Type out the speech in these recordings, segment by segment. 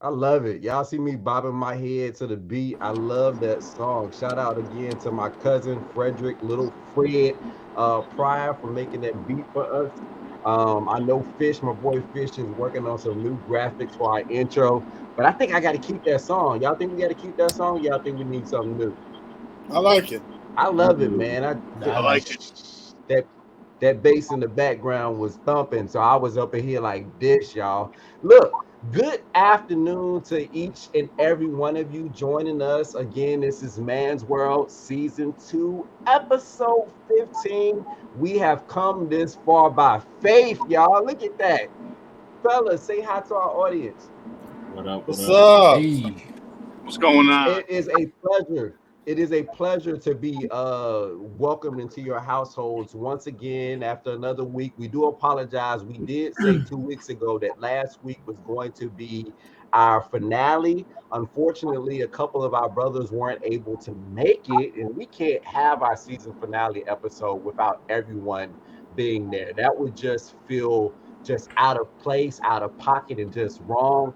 I love it. Y'all see me bobbing my head to the beat. I love that song. Shout out again to my cousin Frederick, little Fred Pryor for making that beat for us. I know Fish, my boy Fish, is working on some new graphics for our intro, but I think I got to keep that song. Y'all think we got to keep that song? Y'all think we need something new? I like it. I I love it, do. man. I I like it. That that bass in the background was thumping, so I was up in here like this, y'all. Look, good afternoon to each and every one of you joining us again. This is Man's World Season 2, Episode 15. We have come this far by faith, y'all. Look at that. Fellas, say hi to our audience. What up? What What's up? up? Hey, What's going on? It is a pleasure. It is a pleasure to be welcomed into your households once again after another week. We do apologize. We did say 2 weeks ago that last week was going to be our finale. Unfortunately, a couple of our brothers weren't able to make it, and we can't have our season finale episode without everyone being there. That would just feel just out of place, out of pocket, and just wrong.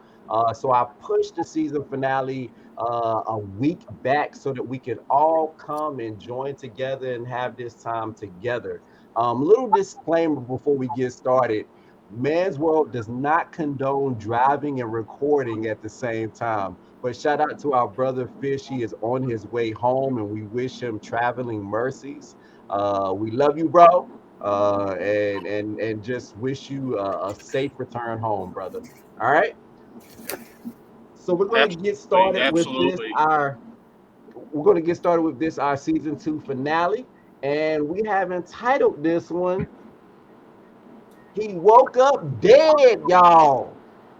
So I pushed the season finale a week back so that we can all come and join together and have this time together. Little disclaimer before we get started. Man's World does not condone driving and recording at the same time. But shout out to our brother Fish. He is on his way home and we wish him traveling mercies. We love you, bro. And just wish you a safe return home, brother. All right. So we're going to get Absolutely, started with this absolutely. our we're going to get started with this our season 2 finale, and we have entitled this one "He Woke Up Dead," y'all.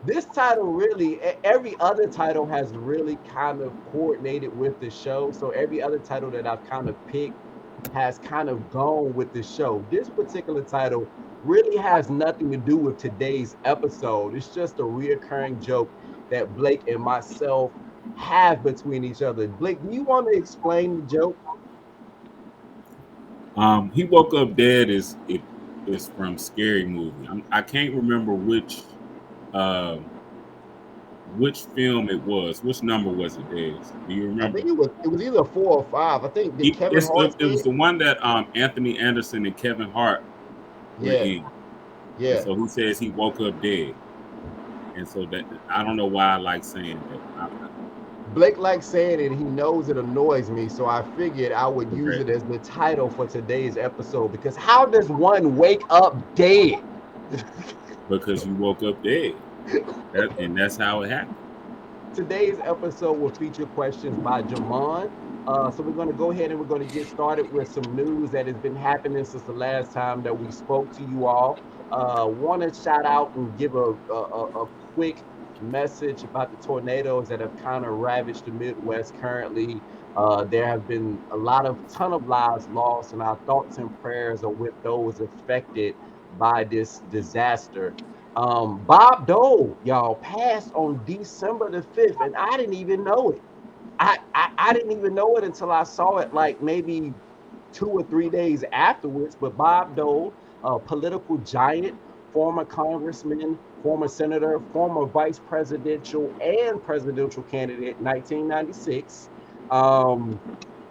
This title really, every other title has really kind of coordinated with the show. So every other title that I've kind of picked has kind of gone with the show. This particular title really has nothing to do with today's episode. It's just a reoccurring joke that Blake and myself have between each other. Blake, do you want to explain the joke? He woke up dead is from Scary Movie. I can't remember um which film it was. Which number was it, Des? Do you I remember? think it was either 4 or 5. I think did Kevin Hart It say was it? the one that Anthony Anderson and Kevin Hart were Yeah, in, and yeah. so he says he woke up dead, and so that I don't know why I like saying that. Blake likes saying it. He knows it annoys me, so I figured I would use Okay, it as the title for today's episode. Because how does one wake up dead? because you woke up dead, and that's how it happened. Today's episode will feature questions by Jamon. So we're going to go ahead and we're going to get started with some news that has been happening since the last time that we spoke to you all. Want to shout out and give a quick message about the tornadoes that have kind of ravaged the Midwest currently. There have been a ton of lives lost, and our thoughts and prayers are with those affected by this disaster. Bob Dole, y'all, passed on December the 5th, and I didn't even know it. I didn't even know it until I saw it like maybe 2 or 3 days afterwards. But Bob Dole, a political giant, former congressman, former senator, former vice presidential and presidential candidate, 1996. Um,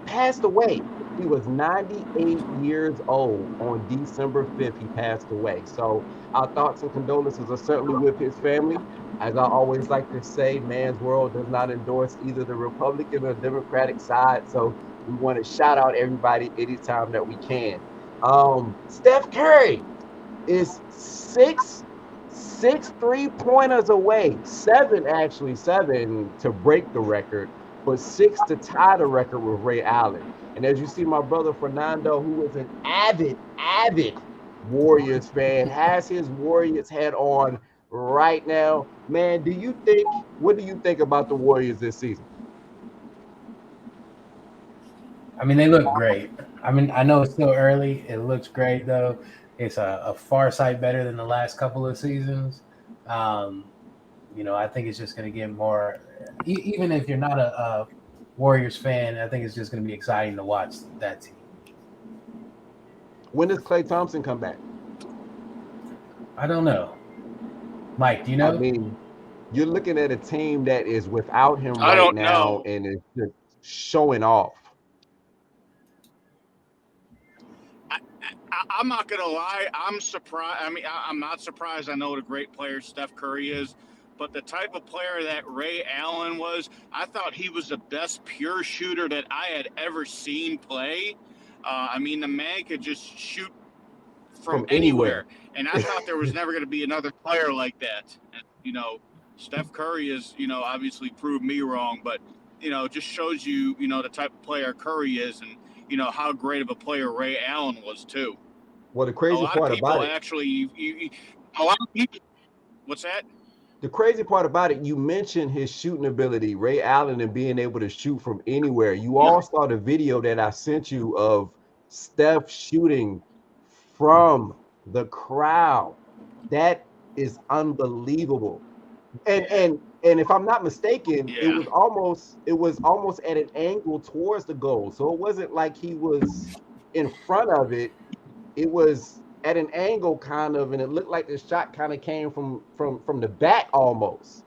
passed away. He was 98 years old on December 5th. He passed away. So our thoughts and condolences are certainly with his family. As I always like to say, Man's World does not endorse either the Republican or Democratic side. So we want to shout out everybody anytime that we can. Steph Curry is six 3 pointers away, seven actually, seven to break the record, but six to tie the record with Ray Allen. And as you see, my brother Fernando, who is an avid Warriors fan, has his Warriors hat on right now. Man, what do you think about the Warriors this season? I mean, they look great. I mean, I know it's still early. It looks great though. It's a far sight better than the last couple of seasons. Um, I think it's just going to get more. Even if you're not a Warriors fan, I think it's just going to be exciting to watch that team. When does Klay Thompson come back? I don't know, Mike. Do you I know? mean, you're looking at a team that is without him I right don't now know. and is just showing off. I'm not gonna lie. I'm surprised. I mean, I'm not surprised. I know what a great player Steph Curry is, but the type of player that Ray Allen was, I thought he was the best pure shooter that I had ever seen play. I mean, the man could just shoot from From anywhere. anywhere, and I thought there was never going to be another player like that. And, Steph Curry is, obviously proved me wrong, but just shows you, the type of player Curry is, and how great of a player Ray Allen was too. Well, the A crazy lot of part about people it, actually, a lot of people. What's that? you mentioned his shooting ability, Ray Allen, and being able to shoot from anywhere. You Yeah. all saw the video that I sent you of Steph shooting from the crowd. That is unbelievable. And if I'm not mistaken, it Yeah. was almost at an angle towards the goal. So it wasn't like he was in front of it. It was at an angle kind of, and it looked like the shot kind of came from the back almost.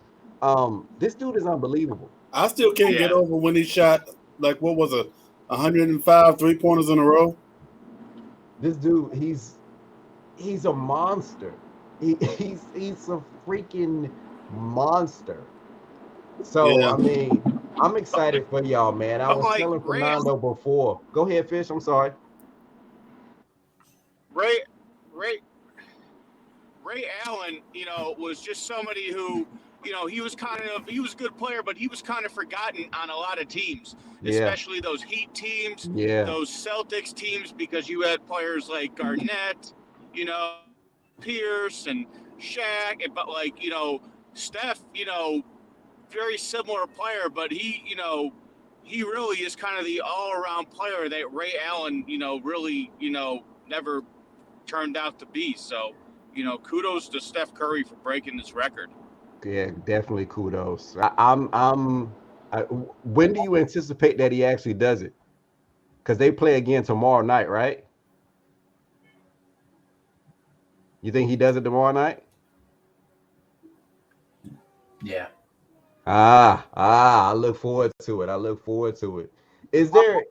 This dude is unbelievable. I still can't get Yeah. over when he shot like what was it, 105 3-pointers in a row. This dude, he's a monster. He's a freaking monster. So Yeah, I mean, I'm excited for y'all, man. I But was like telling Fernando before. Go ahead, Fish. I'm sorry. Ray, Ray, Ray Allen, was just somebody who, he was a good player, but he was kind of forgotten on a lot of teams, Yeah, especially those Heat teams, yeah. those Celtics teams, because you had players like Garnett, Pierce and Shaq, but like, Steph, very similar player, but he really is kind of the all-around player that Ray Allen, really, never turned out to be. So, kudos to Steph Curry for breaking this record. Yeah, definitely kudos. When do you anticipate that he actually does it? Because they play again tomorrow night, right? You think he does it tomorrow night? Yeah. I look forward to it. I look forward to it. Is there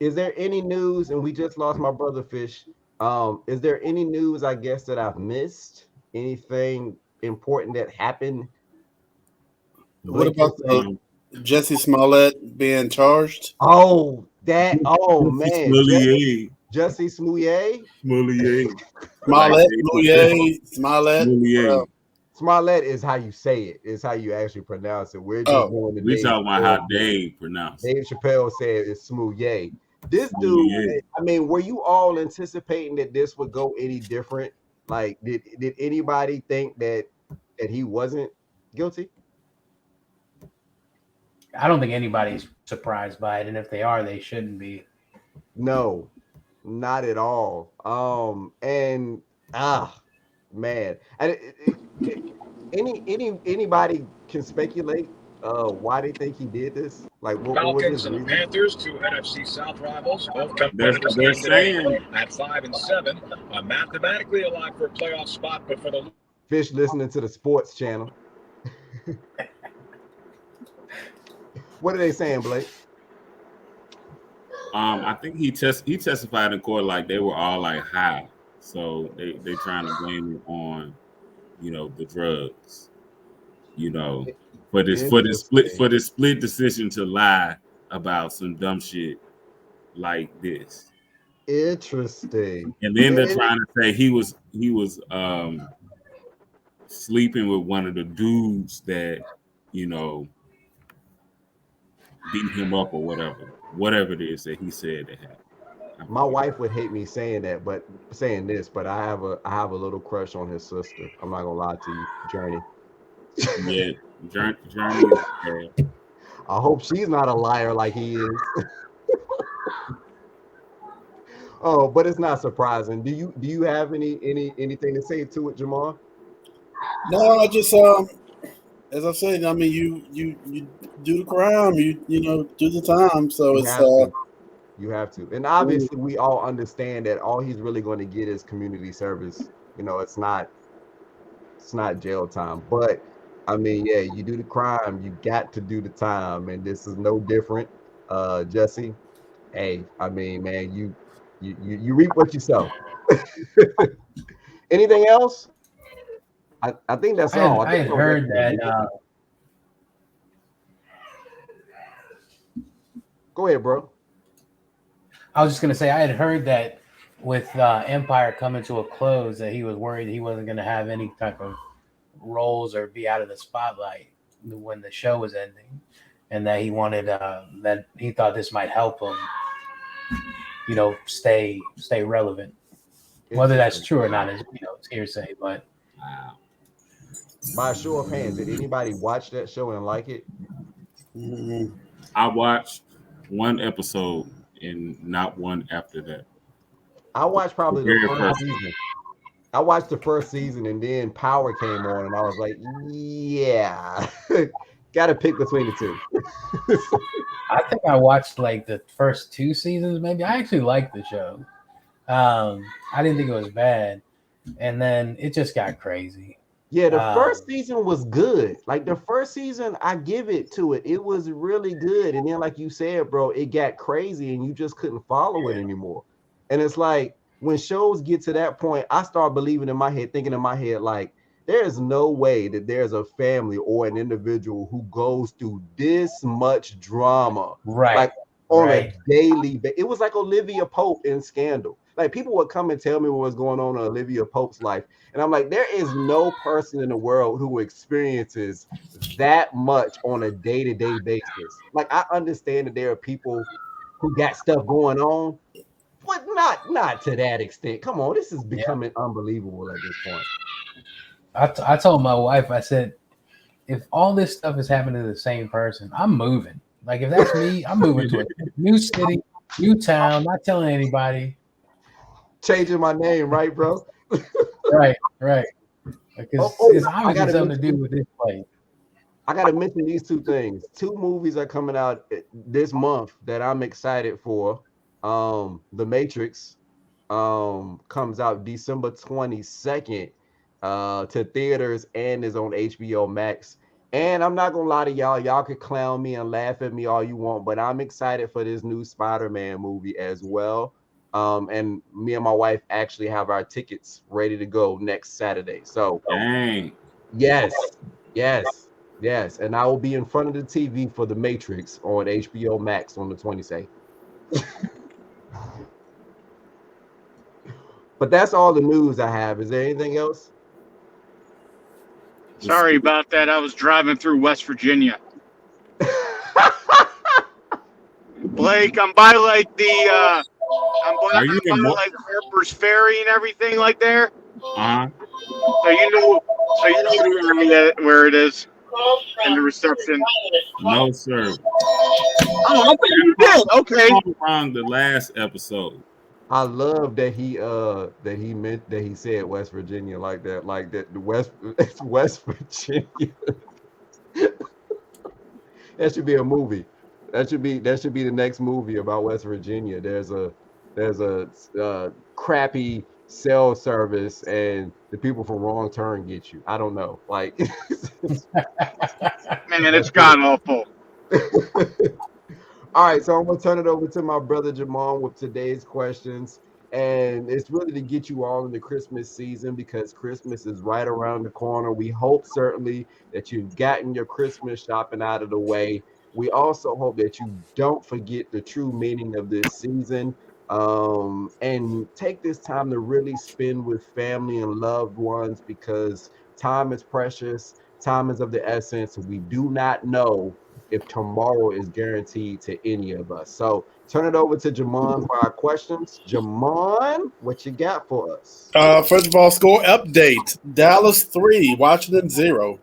is there any news? And we just lost my brother Fish. Is there any news, I guess, that I've missed? Anything important that happened? what Blake, you about say, Jesse Smollett being charged? oh Jussie man, Smollett, Jesse Smouye. Smollett, like Smollett, they would say, Mouye, Smollett. Smollett. Smollett is how you say it. Is how you actually pronounce it. We're just Oh, going to We Dave talking about Chappelle. how Dave pronounced it. Dave Chappelle said it's Smouye. This dude, Smollett. I mean, were you all anticipating that this would go any different? Like, did anybody think that he wasn't guilty? I don't think anybody's surprised by it, and if they are, they shouldn't be. No, not at all. And man, and anybody can speculate why they think he did this. Like, what was his Falcons and the reason? Panthers, two NFC South rivals, both come They're, into this they're game today saying at 5-7, mathematically alive for a playoff spot, but for the Fish listening to the sports channel. What are they saying, Blake? I think he testified in court like they were all like high, so they trying to blame it on the drugs, for this split decision to lie about some dumb shit like this. Interesting. And then they're trying to say he was sleeping with one of the dudes that beat him up or whatever it is that he said that happened. My wife would hate me saying this, but I have a little crush on his sister. I'm not gonna lie to you, Journey. Yeah, Journey is bad. I hope she's not a liar like he is. Oh, but it's not surprising. Do you have anything to say to it, Jamal? no, I just as I said, I mean, you do the crime, you do the time. So You have to. And obviously we all understand that all he's really going to get is community service. It's not jail time. But I mean, yeah, you do the crime, you got to do the time, and this is no different. Jesse, hey, I mean, man, you reap what you sow. Anything else? I think that's all. I I think had that was heard everything. that. Go ahead, bro. I was just gonna say I had heard that with Empire coming to a close, that he was worried he wasn't gonna have any type of roles or be out of the spotlight when the show was ending, and that he wanted that he thought this might help him, stay relevant. Whether that's Interesting. true or not is it's hearsay, but Wow. By a show of hands, did anybody watch that show and like it? Mhm. I watched one episode and not one after that. I watched The probably the very first first one. season. I watched the first season and then Power came on and I was like, yeah, got to pick between the two. I think I watched like the first 2 seasons. Maybe I actually liked the show. I didn't think it was bad, and then it just got crazy. Yeah, the first Um, season was good. Like the first season, I give it to it. It was really good. And then, like you said, bro, it got crazy and you just couldn't follow it anymore. And it's like when shows get to that point, I start believing in my head, thinking in my head, like, there is no way that there's a family or an individual who goes through this much drama, right, like on a right. daily basis. It was like Olivia Pope in Scandal. Like people would come and tell me what was going on in Olivia Pope's life. And I'm like, there is no person in the world who experiences that much on a day-to-day basis. Like, I understand that there are people who got stuff going on, but not to that extent. Come on, this is Yeah. becoming unbelievable at this point. I told my wife, I said, if all this stuff is happening to the same person, I'm moving. Like if that's me, I'm moving to a new city, new town, not telling anybody. Changing my name, right, bro? Right, right. Because it's I obviously gotta something to mention. do with this place. I gotta mention these two things. Two movies are coming out this month that I'm excited for. The Matrix comes out December 22nd to theaters and is on HBO Max. And I'm not gonna lie to y'all, y'all could clown me and laugh at me all you want, but I'm excited for this new Spider-Man movie as well. And me and my wife actually have our tickets ready to go next Saturday. So Dang. yes, yes, yes. And I will be in front of the TV for The Matrix on HBO Max on the 22nd. But that's all the news I have. Is there anything else? Sorry about that. I was driving through West Virginia. Blake, I'm by like Are you by in more? like Harper's Ferry and everything like there. Uh-huh. So you know where it is and the reception. No, sir. Oh, I think you did. Okay. All wrong the last episode. I love that he meant that he said West Virginia like that the West it's West Virginia. That should be a movie. That should be the next movie about West Virginia. There's a crappy cell service and the people from Wrong Turn get you. I don't know. Like Man, that's it's pretty. god awful. All right, so I'm gonna turn it over to my brother Jamon with today's questions. And it's really to get you all in the Christmas season because Christmas is right around the corner. We hope certainly that you've gotten your Christmas shopping out of the way. We also hope that you don't forget the true meaning of this season, and take this time to really spend with family and loved ones because time is precious, time is of the essence. We do not know if tomorrow is guaranteed to any of us. So turn it over to Jamon for our questions. Jamon, what you got for us? First of all, score update: Dallas 3, Washington 0.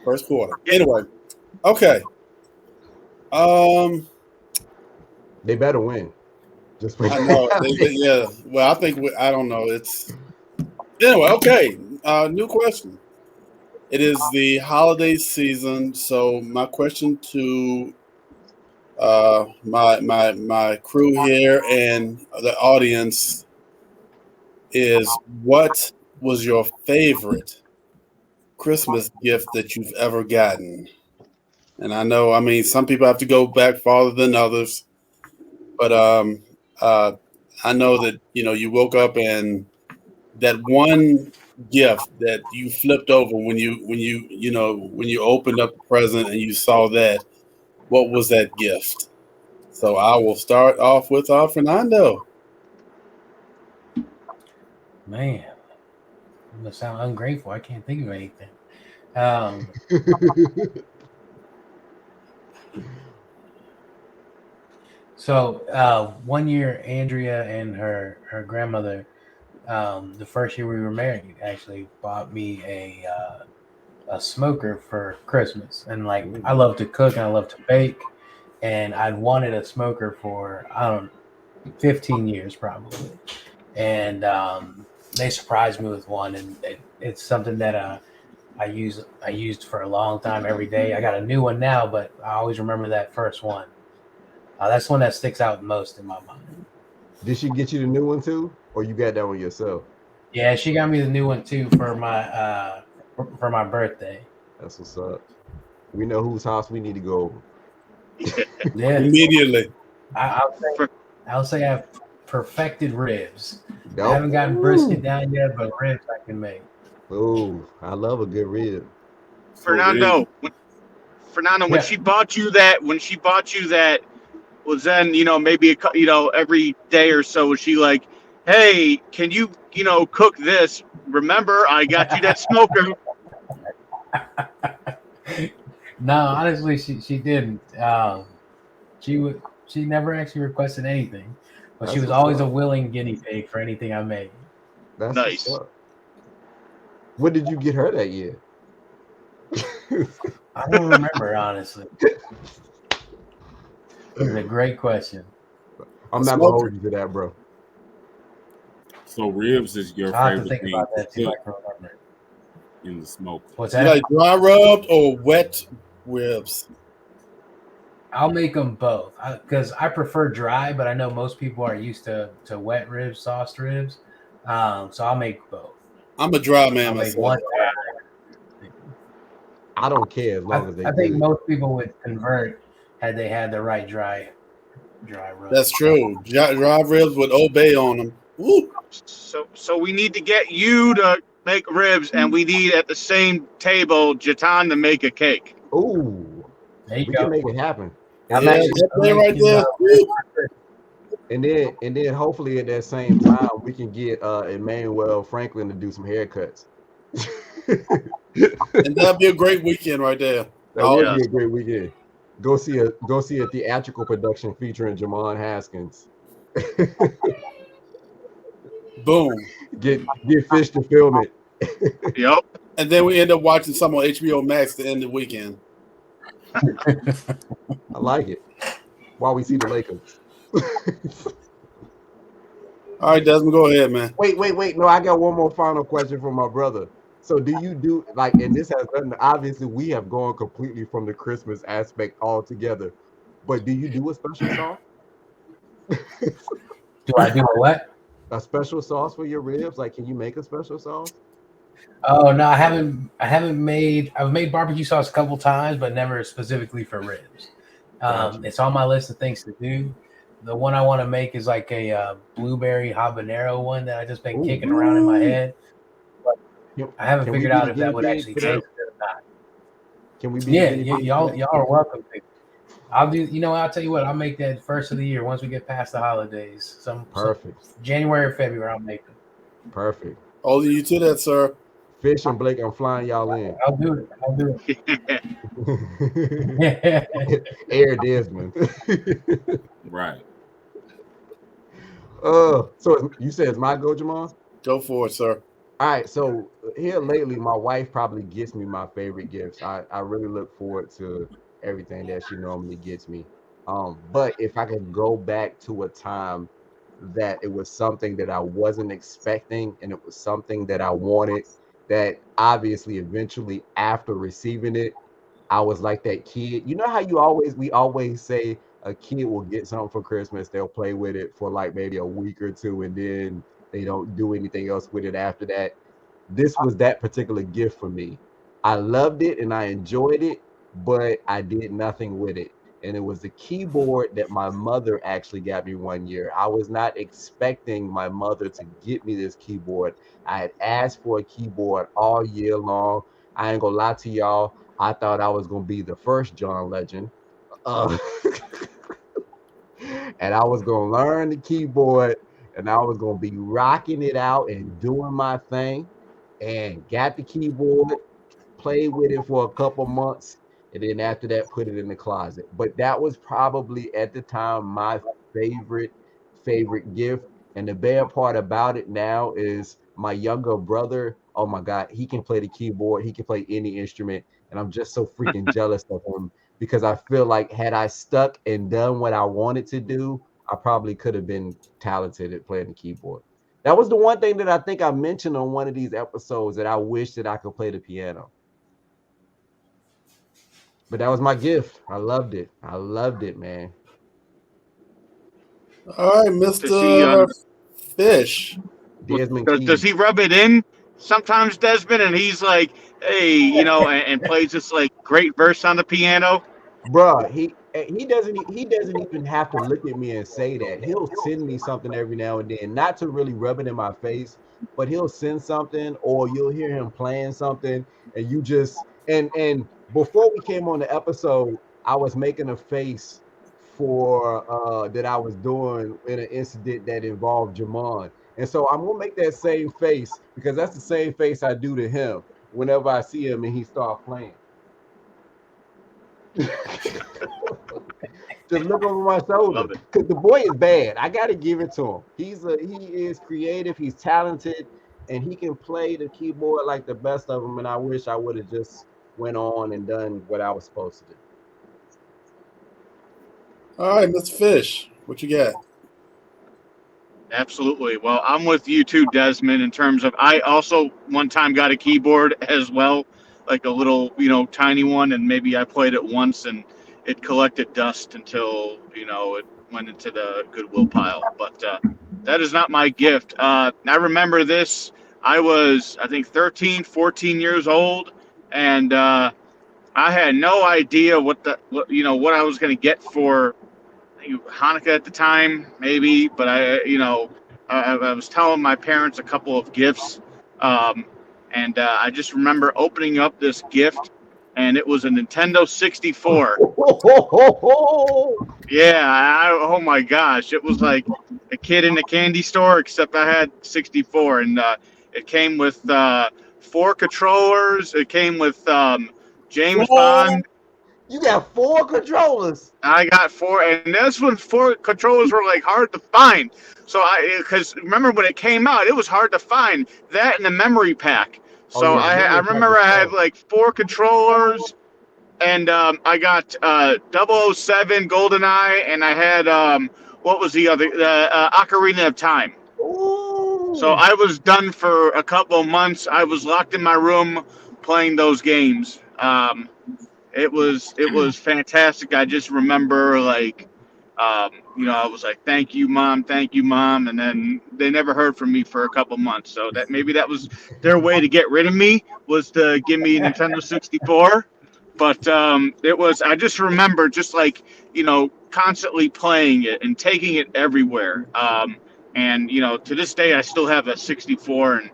First quarter. Anyway, okay. They better win. Just I know. Yeah. Well, I think I don't know. It's anyway. Okay. New question. It is the holiday season, so my question to my crew here and the audience is: what was your favorite Christmas gift that you've ever gotten? And I know, I mean, some people have to go back farther than others, but I know that you woke up and that one gift that you flipped over when you opened up the present and you saw that. What was that gift? So I will start off with Fernando. Man, I'm gonna sound ungrateful. I can't think of anything. Um, so one year, Andrea and her grandmother, the first year we were married, actually bought me a smoker for Christmas. And like I love to cook and I love to bake, and I'd wanted a smoker for 15 years probably, and they surprised me with one, and it's something that I used for a long time every day. I got a new one now, but I always remember that first one. That's the one that sticks out most in my mind. Did she get you the new one too, or you got that one yourself? Yeah, she got me the new one too for my birthday. That's what's up. We know whose house we need to go over. Yeah, Immediately. I'll say I've perfected ribs. Nope. I haven't gotten brisket down yet, but ribs I can make. Oh, I love a good rib. Fernando, Yeah. when she bought you that, was then maybe every day or so was she like, hey, can you cook this? Remember, I got you that smoker. No, honestly, she didn't. She never actually requested anything, but That's she was what's always up. a willing guinea pig for anything I made. That's Nice. what's up. What did you get her that year? I don't remember, honestly. It's a great question. I'm not gonna hold you to that, bro. So ribs is your I'll have to favorite think thing about to that too. I cook can remember. in the smoke. What's You that? like dry rubbed or wet ribs? I'll make them both because I prefer dry, but I know most people are used to wet ribs, sauced ribs. So I'll make both. I'm a dry man I'll make myself. one. I don't care as long as they I think good. most people would convert had they had the right dry rub. That's true. Dry ribs with obey on them. Woo. So we need to get you to make ribs, and we need at the same table Jatan to make a cake. Ooh, There you we go. can make it happen. I'm Yeah, And then, actually that thing right making, there. Woo. and then hopefully at that same time we can get Emmanuel Franklin to do some haircuts. And that'd be a great weekend right there. That would Yes. be a great weekend. Go see a theatrical production featuring Jamon Haskins. Boom. Get Fish to film it. Yep. And then we end up watching some on HBO Max to end the weekend. I like it. While we see the Lakers. All right, Desmond, go ahead, man. Wait. No, I got one more final question from my brother. So do you do like, and this has nothing, obviously we have gone completely from the Christmas aspect altogether, but do you do a special sauce? Do I do a what? A special sauce for your ribs? Like, can you make a special sauce? Oh no, I haven't. I've made barbecue sauce a couple times, but never specifically for ribs. Gotcha. It's on my list of things to do. The one I want to make is like a blueberry habanero one that I just been kicking around in my head. But I haven't Can we figured be out the if that guinea would pig actually for taste that? good or not. Can we be the Yeah, guinea pig? y'all are welcome to. I'll do. I'll tell you what. I'll make that first of the year once we get past the holidays. Some Perfect. January or February. I'll make them. Perfect. Holding you to that, sir. Fish and Blake, I'm flying y'all in. I'll do it. I'll do it. Air Desmond. Right. So you said it's my go, Jamal? Go for it, sir. All right, so here lately, my wife probably gets me my favorite gifts. I really look forward to everything that she normally gets me. But if I could go back to a time that it was something that I wasn't expecting and it was something that I wanted, that obviously eventually after receiving it, I was like that kid. You know how we always say a kid will get something for Christmas, they'll play with it for like maybe a week or two, and then they don't do anything else with it after that. This was that particular gift for me. I loved it and I enjoyed it, but I did nothing with it. And it was a keyboard that my mother actually got me one year. I was not expecting my mother to get me this keyboard. I had asked for a keyboard all year long. I ain't gonna lie to y'all. I thought I was gonna be the first John Legend. Uh, and I was gonna learn the keyboard and I was gonna be rocking it out and doing my thing. And got the keyboard, played with it for a couple months, and then after that, put it in the closet. But that was probably at the time my favorite gift. And the bad part about it now is my younger brother. Oh my God, he can play the keyboard. He can play any instrument, and I'm just so freaking jealous of him because I feel like had I stuck and done what I wanted to do, I probably could have been talented at playing the keyboard. That was the one thing that I think I mentioned on one of these episodes that I wish that I could play the piano. But that was my gift. I loved it. I loved it, man. All right, Does he Mr. Fish. Desmond does Key. he rub it in sometimes, Desmond? And he's like, hey, and plays this like great verse on the piano. Bruh, he doesn't even have to look at me and say that. He'll send me something every now and then, not to really rub it in my face, but he'll send something or you'll hear him playing something and you just and before we came on the episode, I was making a face for that I was doing in an incident that involved Jamon. And so I'm gonna make that same face because that's the same face I do to him whenever I see him and he start playing. Just look over my shoulder Love it. because the boy is bad. I got to give it to him. He is creative. He's talented, and he can play the keyboard like the best of them. And I wish I would have just went on and done what I was supposed to do. All right, Mr. Fish. What you got? Absolutely. Well, I'm with you too, Desmond, in terms of I also one time got a keyboard as well, like a little, tiny one, and maybe I played it once and it collected dust until, it went into the Goodwill pile. But that is not my gift. I remember this. I was, I think, 13, 14 years old, and I had no idea what I was going to get for Hanukkah at the time, maybe, but I was telling my parents a couple of gifts, um, and I just remember opening up this gift, and it was a Nintendo 64. Yeah, oh my gosh, it was like a kid in a candy store, except I had 64, and it came with 4 controllers. It came with James What? Bond. You got 4 controllers. I got 4, and that's when 4 controllers were like hard to find. So because remember when it came out, it was hard to find that in the memory pack. Oh So yeah, the I memory pack remember is I had tough. like 4 controllers, and I got 007 GoldenEye, and I had what was the other Ocarina of Time. So Ooh. I was done for a couple of months. I was locked in my room playing those games. It was fantastic. I just remember I was like, thank you, mom, and then they never heard from me for a couple months. So that maybe that was their way to get rid of me, was to give me Nintendo 64. But it was I just remember just like constantly playing it and taking it everywhere. And to this day I still have a 64 and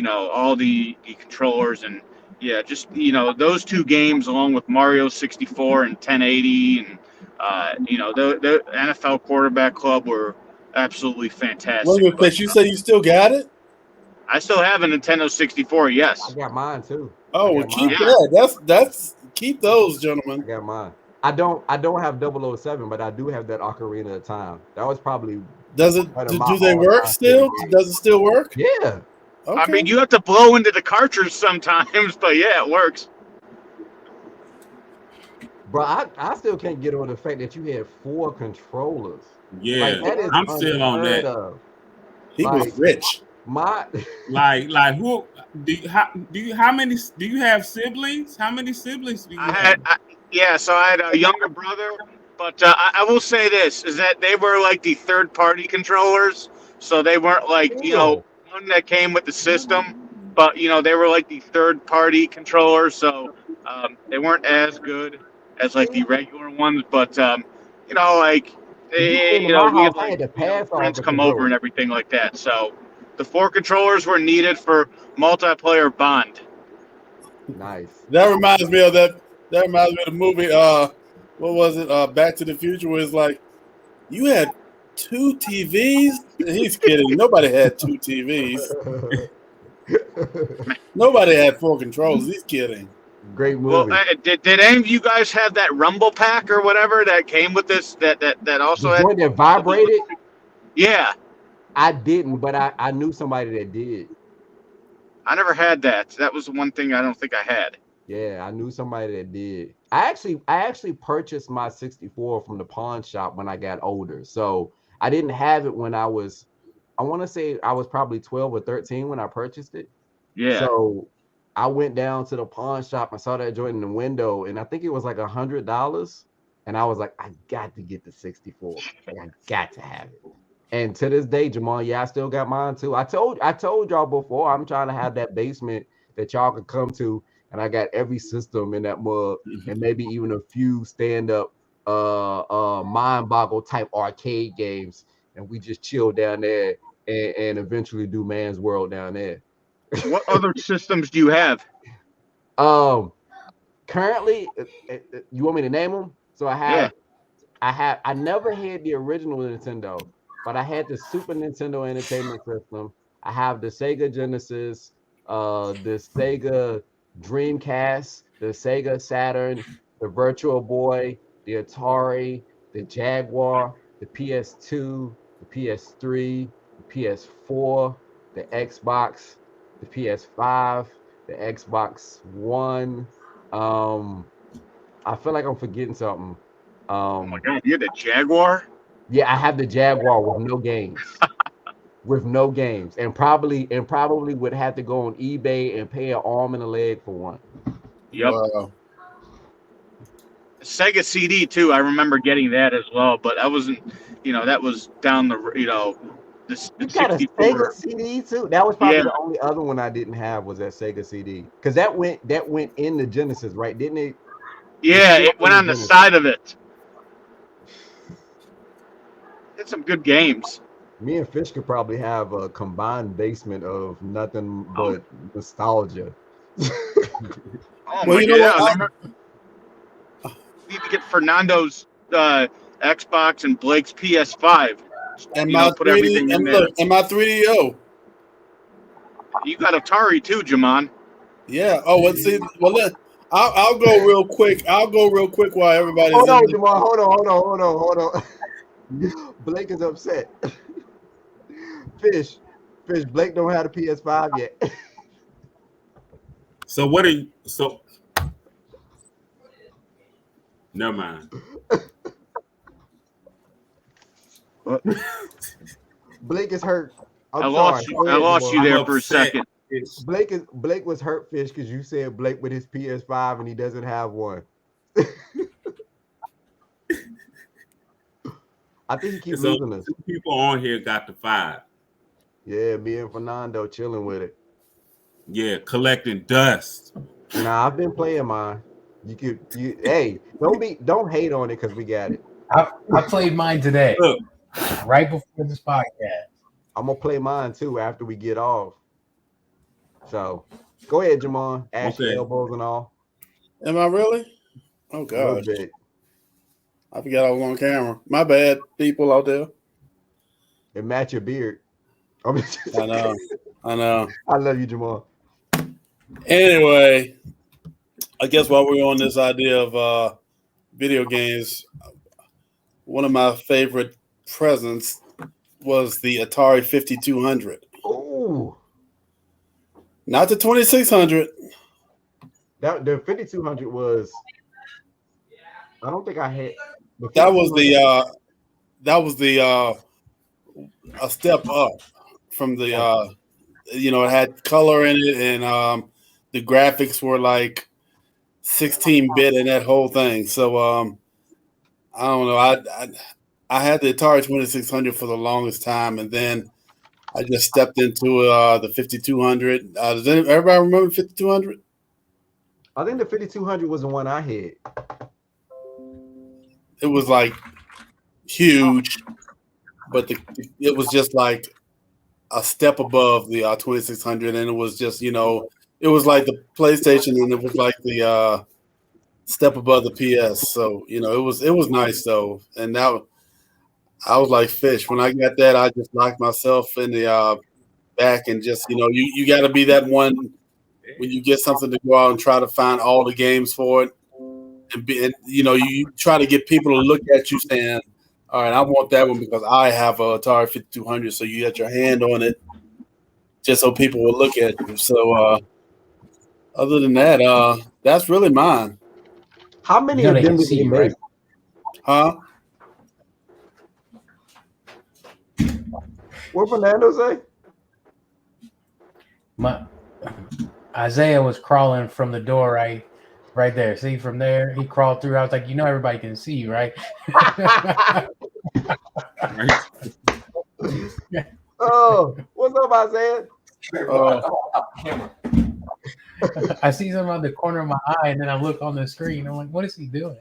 all the controllers and yeah, just those 2 games along with Mario 64 and 1080 and the NFL Quarterback Club were absolutely Wait a fantastic. minute, But Fish. You said you still got it? I still have a Nintendo 64. I Yes. got mine too. I Oh, well, got keep mine. Yeah. that. That's keep those, I gentlemen. got mine. I don't have 007, but I do have that Ocarina of Time. That was probably Does it? one of my Do they work all-time favorite still? games. Does it still work? Yeah. I Okay. mean, you have to blow into the cartridge sometimes, but yeah, it works. Bro, I still can't get over the fact that you had 4 controllers. Like Yeah, that is I'm still on unheard that. of. He was Like rich. my Like who do you have siblings? How many siblings do I you had, have? yeah, so I had a younger brother, but I will say this is that they were like the third party controllers, so they weren't like still one that came with the system. but they were like the third party controllers, so they weren't as good as like the regular ones. But like You came to my we house, had I like had to pass off friends the come over controller. and everything like that. So the 4 controllers were needed for multiplayer bond. Nice. That reminds me of that. That reminds me of the movie. What was it? Back to the Future. Where it's like you had 2 TVs. He's kidding. Nobody had 2 TVs. Nobody had 4 controllers. He's kidding. Great Well, movie. did any of you guys have that Rumble Pack or whatever that came with this? That The also had. joint that vibrated, Yeah, I didn't, but I knew somebody that did. I never had that. That was the one thing I don't think I had. Yeah, I knew somebody that did. I actually purchased my 64 from the pawn shop when I got older. So I didn't have it when I want to say I was probably 12 or 13 when I purchased it. Yeah. So I went down to the pawn shop and saw that joint in the window, and I think it was like $100. And I was like, I got to get the 64. Like, I got to have it. And to this day, Jamal, yeah, I still got mine too. I told y'all before, I'm trying to have that basement that y'all could come to, and I got every system in that mug, and maybe even a few stand-up mind boggle type arcade games, and we just chill down there and eventually do Man's World down there. What other systems do you have? Um, currently, you want me to name them? So Yeah. I never had the original Nintendo, but I had the Super Nintendo Entertainment System. I have the Sega Genesis, the Sega Dreamcast, the Sega Saturn, the Virtual Boy, the Atari, the Jaguar, the PS2, the PS3, the PS4, the Xbox, the PS5, the Xbox One. Um, I feel like I'm forgetting something. Oh my God, you had the Jaguar? Yeah, I have the Jaguar with no games. With no games. And probably would have to go on eBay and pay an arm and a leg for one. Yep. Wow. Sega CD too. I remember getting that as well, but I wasn't. That was down the. The You got a Sega 64. CD too? That was Yeah. probably the only other one I didn't have was that Sega CD. Because that went in the Genesis, right? Didn't it? It Yeah, fit it in went the on the Genesis. side of it. It's some good games. Me and Fish could probably have a combined basement of nothing Oh, but nostalgia. oh Well, my you God! know Yeah, what? I remember. Need to get Fernando's Xbox and Blake's PS5. And my Put 3D everything in and there. look, and my 3DO. You got Atari too, Jaman. Yeah. Oh, let's see. Well, I'll go real quick. I'll go real quick while everybody's Hold in. on, Jamal. Hold on. Blake is upset. Fish. Blake don't have the PS5 yet. So what are you? So never mind. What? Blake is hurt. I I'm sorry. lost you. Go I ahead, lost you Jamal. I'm there for a upset. second. Blake was hurt, Fish, because you said Blake with his PS5 and he doesn't have one. I think he keeps So losing us. 2 people on here got the 5. Yeah, me and Fernando chilling with it. Yeah, collecting dust. Nah, I've been playing mine. Hey, don't hate on it because we got it. I played mine today, Look, right before this podcast. I'm gonna play mine too after we get off. So go ahead, Jamal. Ash your okay. elbows and all. Am I really? Oh A little gosh, bit. I forgot I was on camera. My bad, people out there. It match your beard. I I know. I love you, Jamal. Anyway, I guess while we're on this idea of video games, one of my favorite presents was the Atari 5200. Ooh, Not the 2600. the 5200 was. I don't think I had. That was a step up from the it had color in it, and the graphics were like 16-bit in that whole thing. So I don't know. I had the Atari 2600 for the longest time, and then I just stepped into the 5200. Does everybody remember 5200? I think the 5200 was the one I had. It was like huge, but it was just like a step above the 2600, and it was just it was like the PlayStation, and it was like the step above the PS. So it was nice though, and now I was like fish when I got that. I just locked myself in the back, and just you got to be that one when you get something to go out and try to find all the games for it, and you try to get people to look at you saying, all right, I want that one because I have a Atari 5200. So you got your hand on it just so people will look at you. So other than that, that's really mine. How many of them did they make? Right? Huh? What Fernando say? Isaiah was crawling from the door right there. See, from there, he crawled through. I was like, everybody can see you, right? Oh, what's up, Isaiah? I see something on the corner of my eye, and then I look on the screen. I'm like, what is he doing?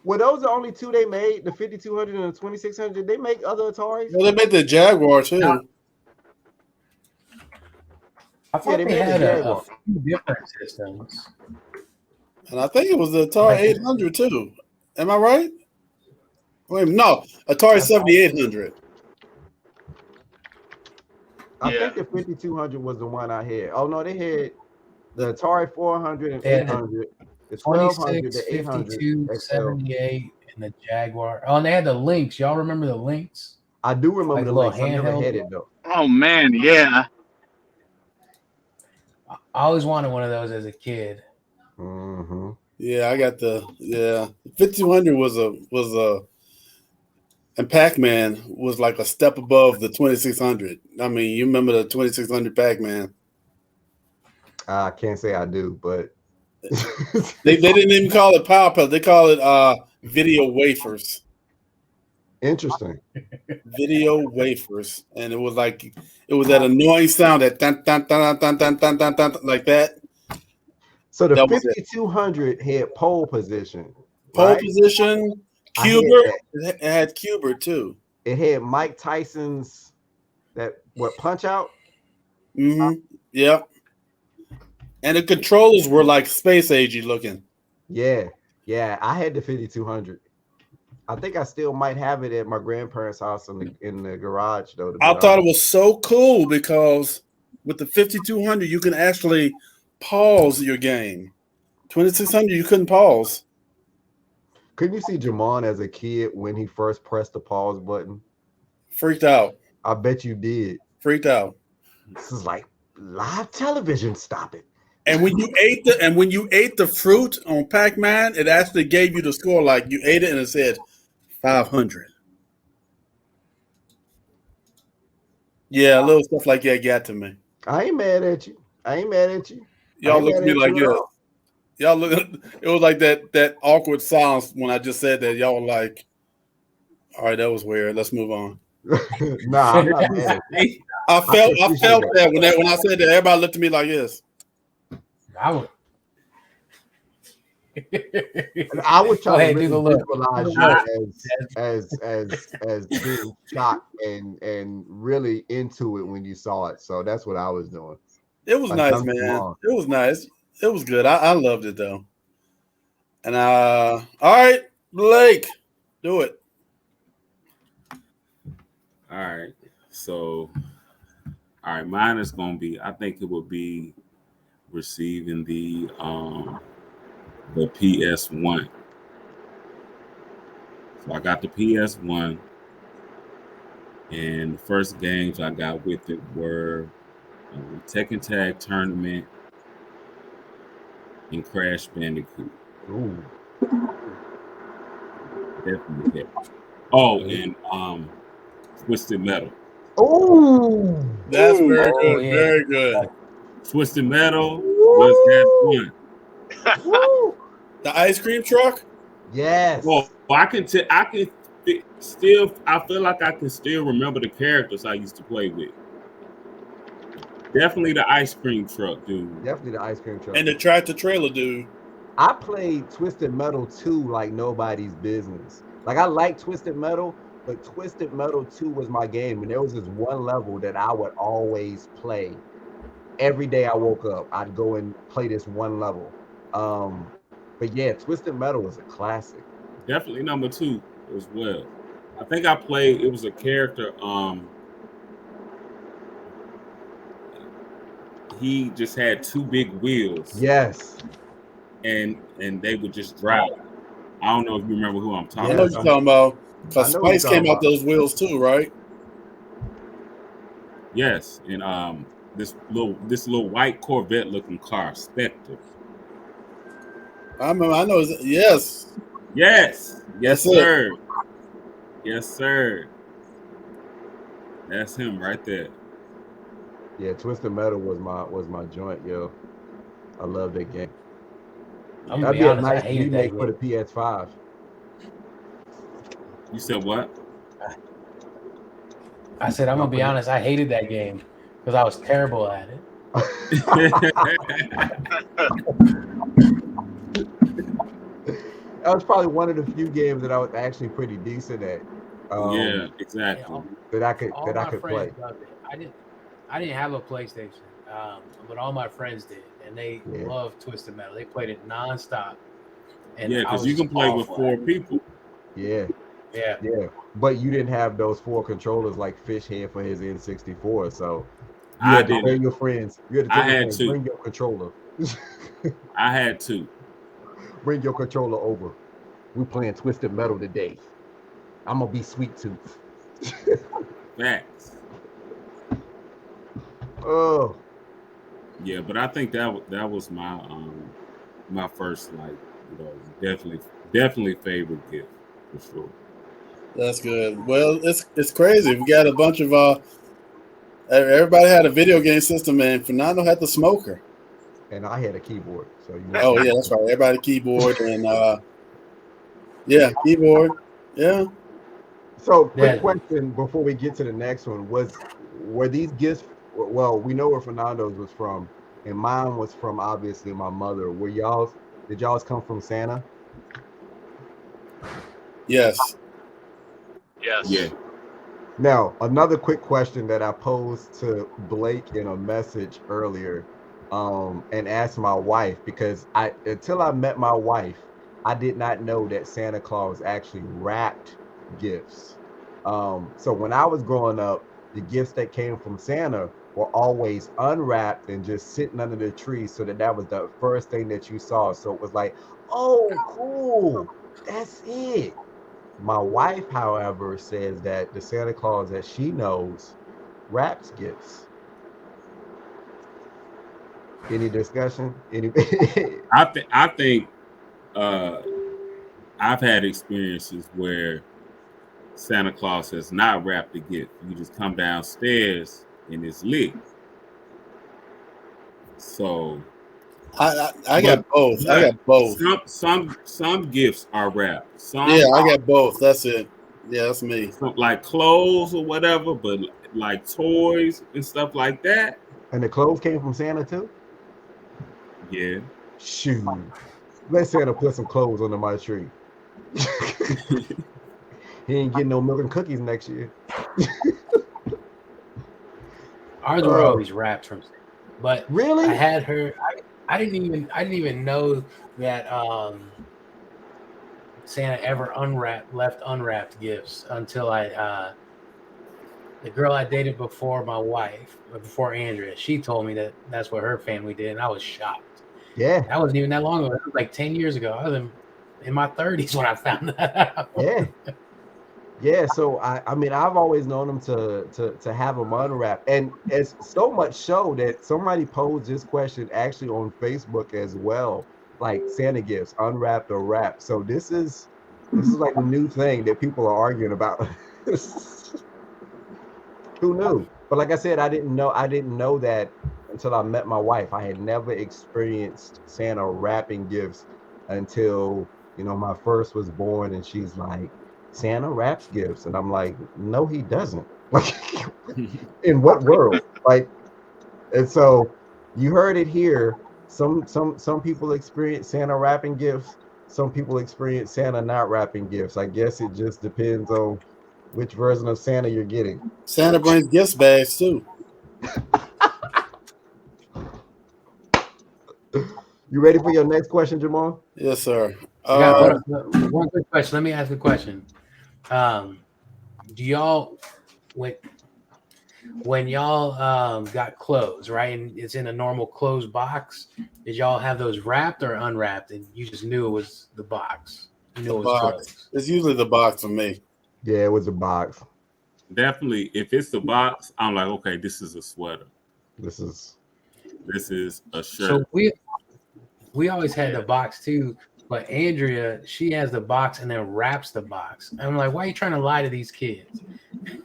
Were those the only two they made? The 5200 and the 2600? Did they make other Ataris? Well, they made the Jaguar too. I thought they had a few different systems. And I think it was the Atari 800 too. Am I right? Wait, no, Atari 7800. I think the 5200 was the one I had. Oh no, they had the Atari 400 and 800, the 1200, the 800, 52, 78, and the Jaguar. Oh, and they had the Lynx. Y'all remember the Lynx? I do remember the little Lynx. I never had it though. Oh man, yeah. Mm-hmm. I always wanted one of those as a kid. Mm-hmm. Yeah, I got the 5200 was a and Pac-Man was like a step above the 2600. I mean, you remember the 2600 Pac-Man? I can't say I do, but they didn't even call it Power Puff. They call it video wafers. Interesting. Video wafers, and it was that annoying sound that dun, dun, dun, dun, dun, dun, dun, dun, like that. So the 5200 had pole position. Pole position. Cuber. It had Cuber too. It had Mike Tyson's Punch Out. Mm-hmm. Yep. And the controllers were like space agey looking. Yeah. I had the 5200. I think I still might have it at my grandparents' house in the garage though. I thought it was so cool because with the 5200 you can actually pause your game. 2600 you couldn't pause. Couldn't you see Jamon as a kid when he first pressed the pause button? Freaked out. I bet you did. Freaked out. This is like live television. Stop it. And when you ate the fruit on Pac-Man, it actually gave you the score. Like you ate it and it said 500. Yeah, little stuff like that got to me. I ain't mad at you. Y'all look at me like this. Y'all look. It was like that awkward silence when I just said that. Y'all were like, "All right, that was weird. Let's move on." Nah, I'm not mad. I felt that when I said that. Everybody looked at me like this. I would. I was trying to really visualize you as being shocked and really into it when you saw it. So that's what I was doing. It was nice, man. It was nice. It was good. I loved it though. And all right, Blake, do it. All right. So, all right, mine is gonna be. I think it would be receiving the PS1. So I got the PS1, and the first games I got with it were Tekken Tag Tournament and Crash Bandicoot. Ooh. Definitely that. Oh, and Twisted Metal. Oh, that's very good. Yeah. Very good. Twisted Metal was that one. The ice cream truck? Yes. Well, I can still, I feel like I can still remember the characters I used to play with. Definitely the ice cream truck, dude. Definitely the ice cream truck. And the tractor trailer dude. I played Twisted Metal 2 like nobody's business. Like I like Twisted Metal, but Twisted Metal 2 was my game. And there was this one level that I would always play. Every day I woke up, I'd go and play this one level. But yeah, Twisted Metal was a classic. Definitely number 2 as well. I think I played. It was a character. He just had 2 big wheels. Yes. And they would just drive. I don't know if you remember who I'm talking I know what you're talking about. Because Spice came out those wheels too, right? Yes, and this little white Corvette looking car, Spectre. I remember. I know. Yes, sir. Yes, sir. That's him right there. Yeah, Twisted Metal was my joint, yo. I love that game. I'm gonna be honest, I hated that game. For the PS5. You said what? I said I'm gonna be honest, I hated that game because I was terrible at it. That was probably one of the few games that I was actually pretty decent at. Yeah, exactly. That I could play. I didn't have a PlayStation, but all my friends did, and they loved Twisted Metal. They played it nonstop. And because you can play with 4 people. Yeah. Yeah. But you didn't have those 4 controllers like Fish had for his N64, so you I had to didn't. tell your friends. You had to tell your friends, to bring your controller. I had to. Bring your controller over. We playing Twisted Metal today. I'm gonna be Sweet Tooth. Facts. Oh. Yeah, but I think that was my my first, like, you know, definitely favorite gift for sure. That's good. Well, it's crazy. We got a bunch of everybody had a video game system, and Fernando had the smoker. And I had a keyboard. So you know. Oh yeah, that's right. Everybody had a keyboard and keyboard. Yeah. So quick question before we get to the next one, were these gifts, well, we know where Fernando's was from, and mine was from obviously my mother. Did y'all's come from Santa? Yes. Yeah. Now, another quick question that I posed to Blake in a message earlier, and asked my wife, because until I met my wife, I did not know that Santa Claus actually wrapped gifts. So when I was growing up, the gifts that came from Santa were always unwrapped and just sitting under the tree, so that was the first thing that you saw. So it was like, oh, cool, that's it. My wife, however, says that the Santa Claus that she knows wraps gifts. Any discussion? I think I've had experiences where Santa Claus has not wrapped the gift. You just come downstairs and it's lit. So I got both. I got both. Some gifts are wrapped. I got both. That's it. Yeah, that's me. Like clothes or whatever, but like toys and stuff like that. And the clothes came from Santa too? Yeah. Shoot. Let Santa put some clothes under my tree. He ain't getting no milk and cookies next year. Ours were always wrapped from Santa. But really, I had her. I didn't even know that Santa ever left unwrapped gifts until the girl I dated before my wife, before Andrea, she told me that that's what her family did, and I was shocked. Yeah, that wasn't even that long ago. It was like 10 years ago. I was in my 30s when I found that out. Yeah. So I mean, I've always known them to have them unwrapped, and it's so much so that somebody posed this question actually on Facebook as well, like Santa gifts unwrapped or wrapped. So this is like a new thing that people are arguing about. Who knew? But like I said, I didn't know that until I met my wife. I had never experienced Santa wrapping gifts until, my first was born, and she's like, Santa wraps gifts, and I'm like, no, he doesn't. Like, in what world? Like, and so you heard it here. Some people experience Santa wrapping gifts. Some people experience Santa not wrapping gifts. I guess it just depends on which version of Santa you're getting. Santa brings gift bags too. You ready for your next question, Jamal? Yes, sir. I got one quick question. Let me ask a question. Do y'all when y'all got clothes, right? And it's in a normal closed box. Did y'all have those wrapped or unwrapped, and you just knew it was the box? You knew The it was box. closed. It's usually the box for me. Yeah, it was a box. Definitely, if it's the box, I'm like, okay, this is a sweater. This is This is a So shirt. we always had the box too, but Andrea, she has the box and then wraps the box. And I'm like, why are you trying to lie to these kids?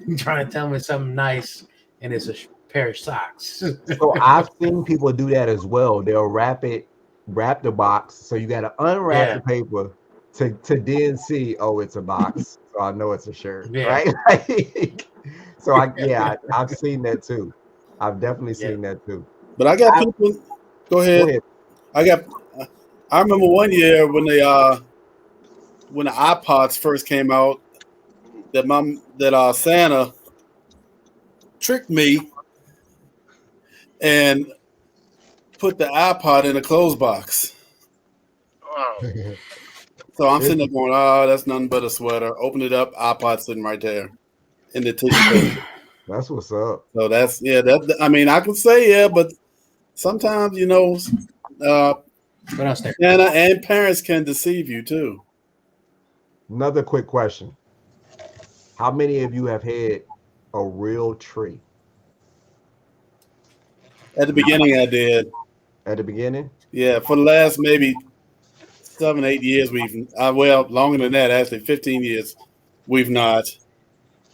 You trying to tell me something nice, and it's a pair of socks. so I've seen people do that as well. They'll wrap the box. So you gotta unwrap Yeah. the paper to then see, oh, it's a box. So I know it's a shirt, Yeah. right? So I've seen that too. I've definitely Yeah. seen that too. But I got people. Go Go ahead. ahead. I remember one year when when the iPods first came out, that Santa tricked me and put the iPod in a clothes box. Oh, So I'm sitting there Interesting. going, "Oh, that's nothing but a sweater." Open it up, iPod sitting right there in the tissue paper. That's what's up. So that's That I mean, I can say but sometimes What else there? Santa and parents can deceive you too. Another quick question. How many of you have had a real tree At the beginning, I did. at the beginning? Yeah, for the last maybe 7, 8 years, well, longer than that, actually, 15 years, we've not.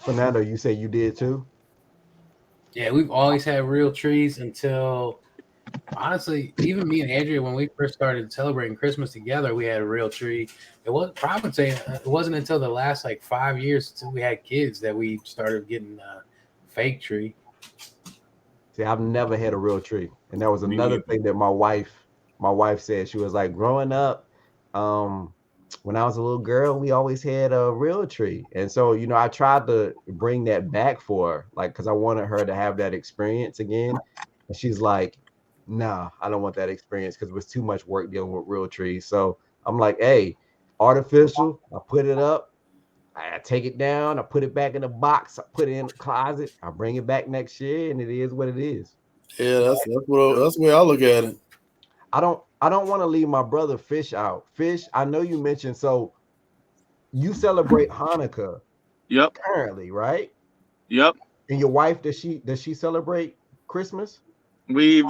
Fernando, you say you did too? Yeah, we've always had real trees until honestly, even me and Andrea, when we first started celebrating Christmas together, we had a real tree. It was probably say it wasn't until the last like 5 years until we had kids that we started getting a fake tree. See, I've never had a real tree. And that was Me another neither. thing that my wife said. She was like, growing up, um, when I was a little girl, we always had a real tree. And so, I tried to bring that back for her, like, because I wanted her to have that experience again. And she's like, nah, I don't want that experience because it was too much work dealing with real trees. So I'm like, hey, artificial, I put it up. I take it down, I put it back in the box, I put it in the closet, I bring it back next year, and it is what it is. Yeah, that's the way I look at it. I don't want to leave my brother Fish out. Fish, I know you mentioned so you celebrate Hanukkah yep, currently, right? yep. And your wife, does she celebrate Christmas? We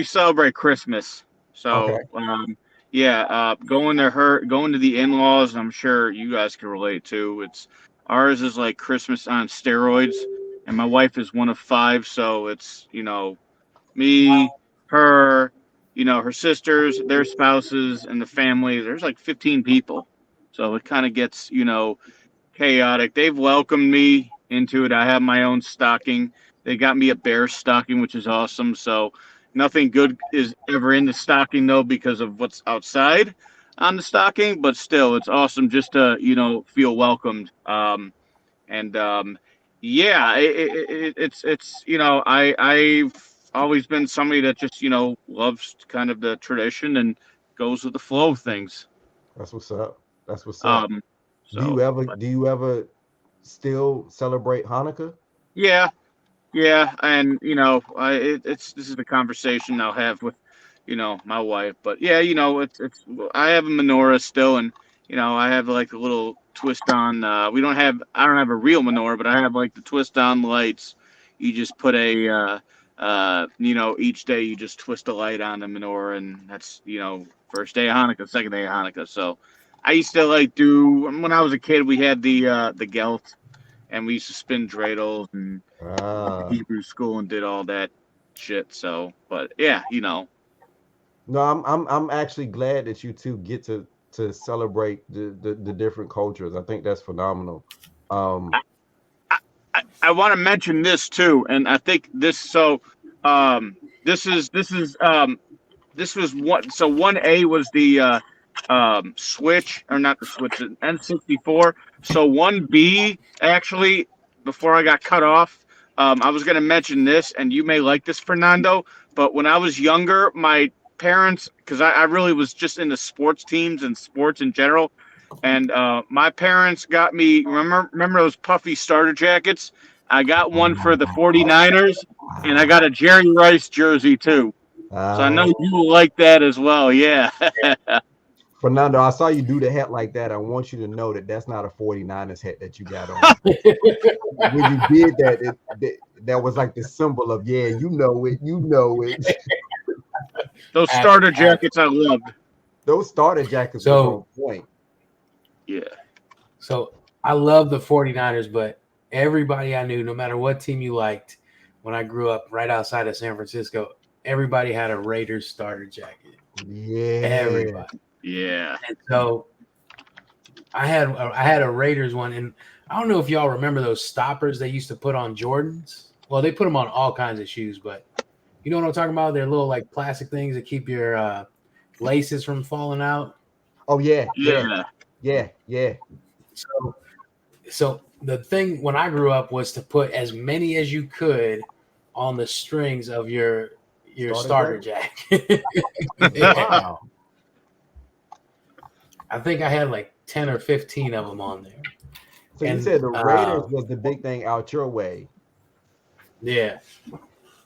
celebrate Christmas, Okay. so yeah, going to the in-laws. I'm sure you guys can relate to. It's ours is like Christmas on steroids, and my wife is one of five, so it's me, her, her sisters, their spouses, and the family. There's like 15 people, so it kind of gets chaotic. They've welcomed me into it. I have my own stocking. They got me a bear stocking, which is awesome. So nothing good is ever in the stocking though because of what's outside on the stocking, but still it's awesome just to, feel welcomed. And yeah, it's I've always been somebody that just, loves kind of the tradition and goes with the flow of things. That's what's up. That's what's up. Um Do you so ever but do you ever still celebrate Hanukkah? yeah. Yeah, and it's this is the conversation I'll have with, my wife. But yeah, it's I have a menorah still, and I have like a little twist on. I don't have a real menorah, but I have like the twist on lights. You just put each day you just twist a light on the menorah, and that's first day of Hanukkah, second day of Hanukkah. So I used to like do when I was a kid. We had the gelt and we used to spin dreidels and went to Ah. Hebrew school and did all that shit. So, but yeah, No, I'm actually glad that you two get to to celebrate the different cultures. I think that's phenomenal. Um, I want to mention this too, and I think this. So, this was one. So 1A was the Switch, or not the Switch, the N64. So 1B, actually, before I got cut off, I was going to mention this, and you may like this, Fernando. But when I was younger, my parents, because I really was just into sports teams and sports in general, and my parents got me. Remember those puffy starter jackets? I got one for the 49ers, and I got a Jerry Rice jersey too. So I know uh, you will like that as well. Yeah. Fernando, I saw you do the hat like that. I want you to know that that's not a 49ers hat that you got on. When you did that, that was like the symbol of, yeah, you know it, you know it. Those starter jackets I loved. Those starter jackets was on point. Yeah. So I love the 49ers, but everybody I knew, no matter what team you liked, when I grew up right outside of San Francisco, everybody had a Raiders starter jacket. Yeah. Everybody. Yeah. And so I had a Raiders one, and I don't know if y'all remember those stoppers they used to put on Jordans. Well, they put them on all kinds of shoes, but you know what I'm talking about? They're little like plastic things that keep your laces from falling out. Oh yeah, Yeah. yeah. So the thing when I grew up was to put as many as you could on the strings of your starter jacket. Wow. I think I had like 10 or 15 of them on there. So you said the Raiders was the big thing out your way. Yeah.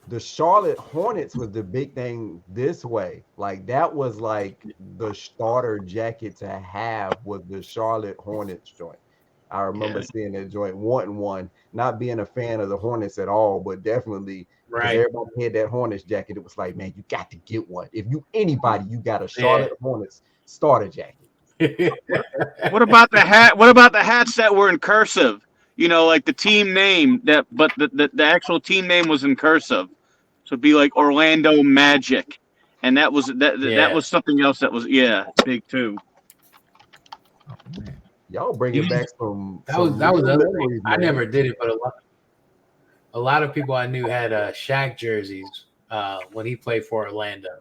The Charlotte Hornets was the big thing this way. Like that was like the starter jacket to have was the Charlotte Hornets joint. I remember seeing that joint, wanting one, not being a fan of the Hornets at all, but definitely because everybody had that Hornets jacket. It was like, man, you got to get one. If you anybody, you got a Charlotte Hornets starter jacket. What about the hat? What about the hats that were in cursive? You know, like the team name but the actual team name was in cursive. So it'd be like Orlando Magic, and that was was something else that was big too. Y'all bringing back some. That was other thing. I never did it, but a lot of people I knew had Shaq jerseys when he played for Orlando.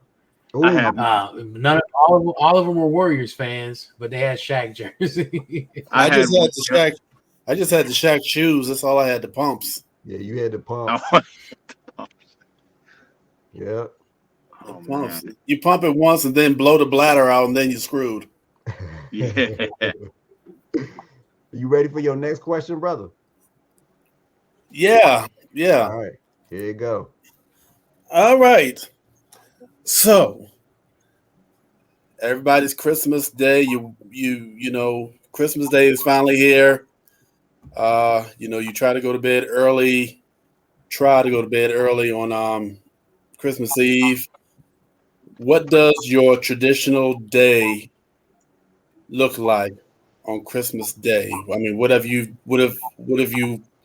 Ooh. I have all of them were Warriors fans, but they had Shaq jersey. I just had the Shaq shoes. That's all I had. The pumps. Yeah, you had the pumps. Yeah. Oh, pumps. You pump it once and then blow the bladder out, and then you're screwed. Yeah. You ready for your next question, brother? Yeah. All right. Here you go. All right. So, everybody's Christmas Day. You know, Christmas Day is finally here. You try to go to bed early. Try to go to bed early on Christmas Eve. What does your traditional day look like on Christmas Day? I mean, what have you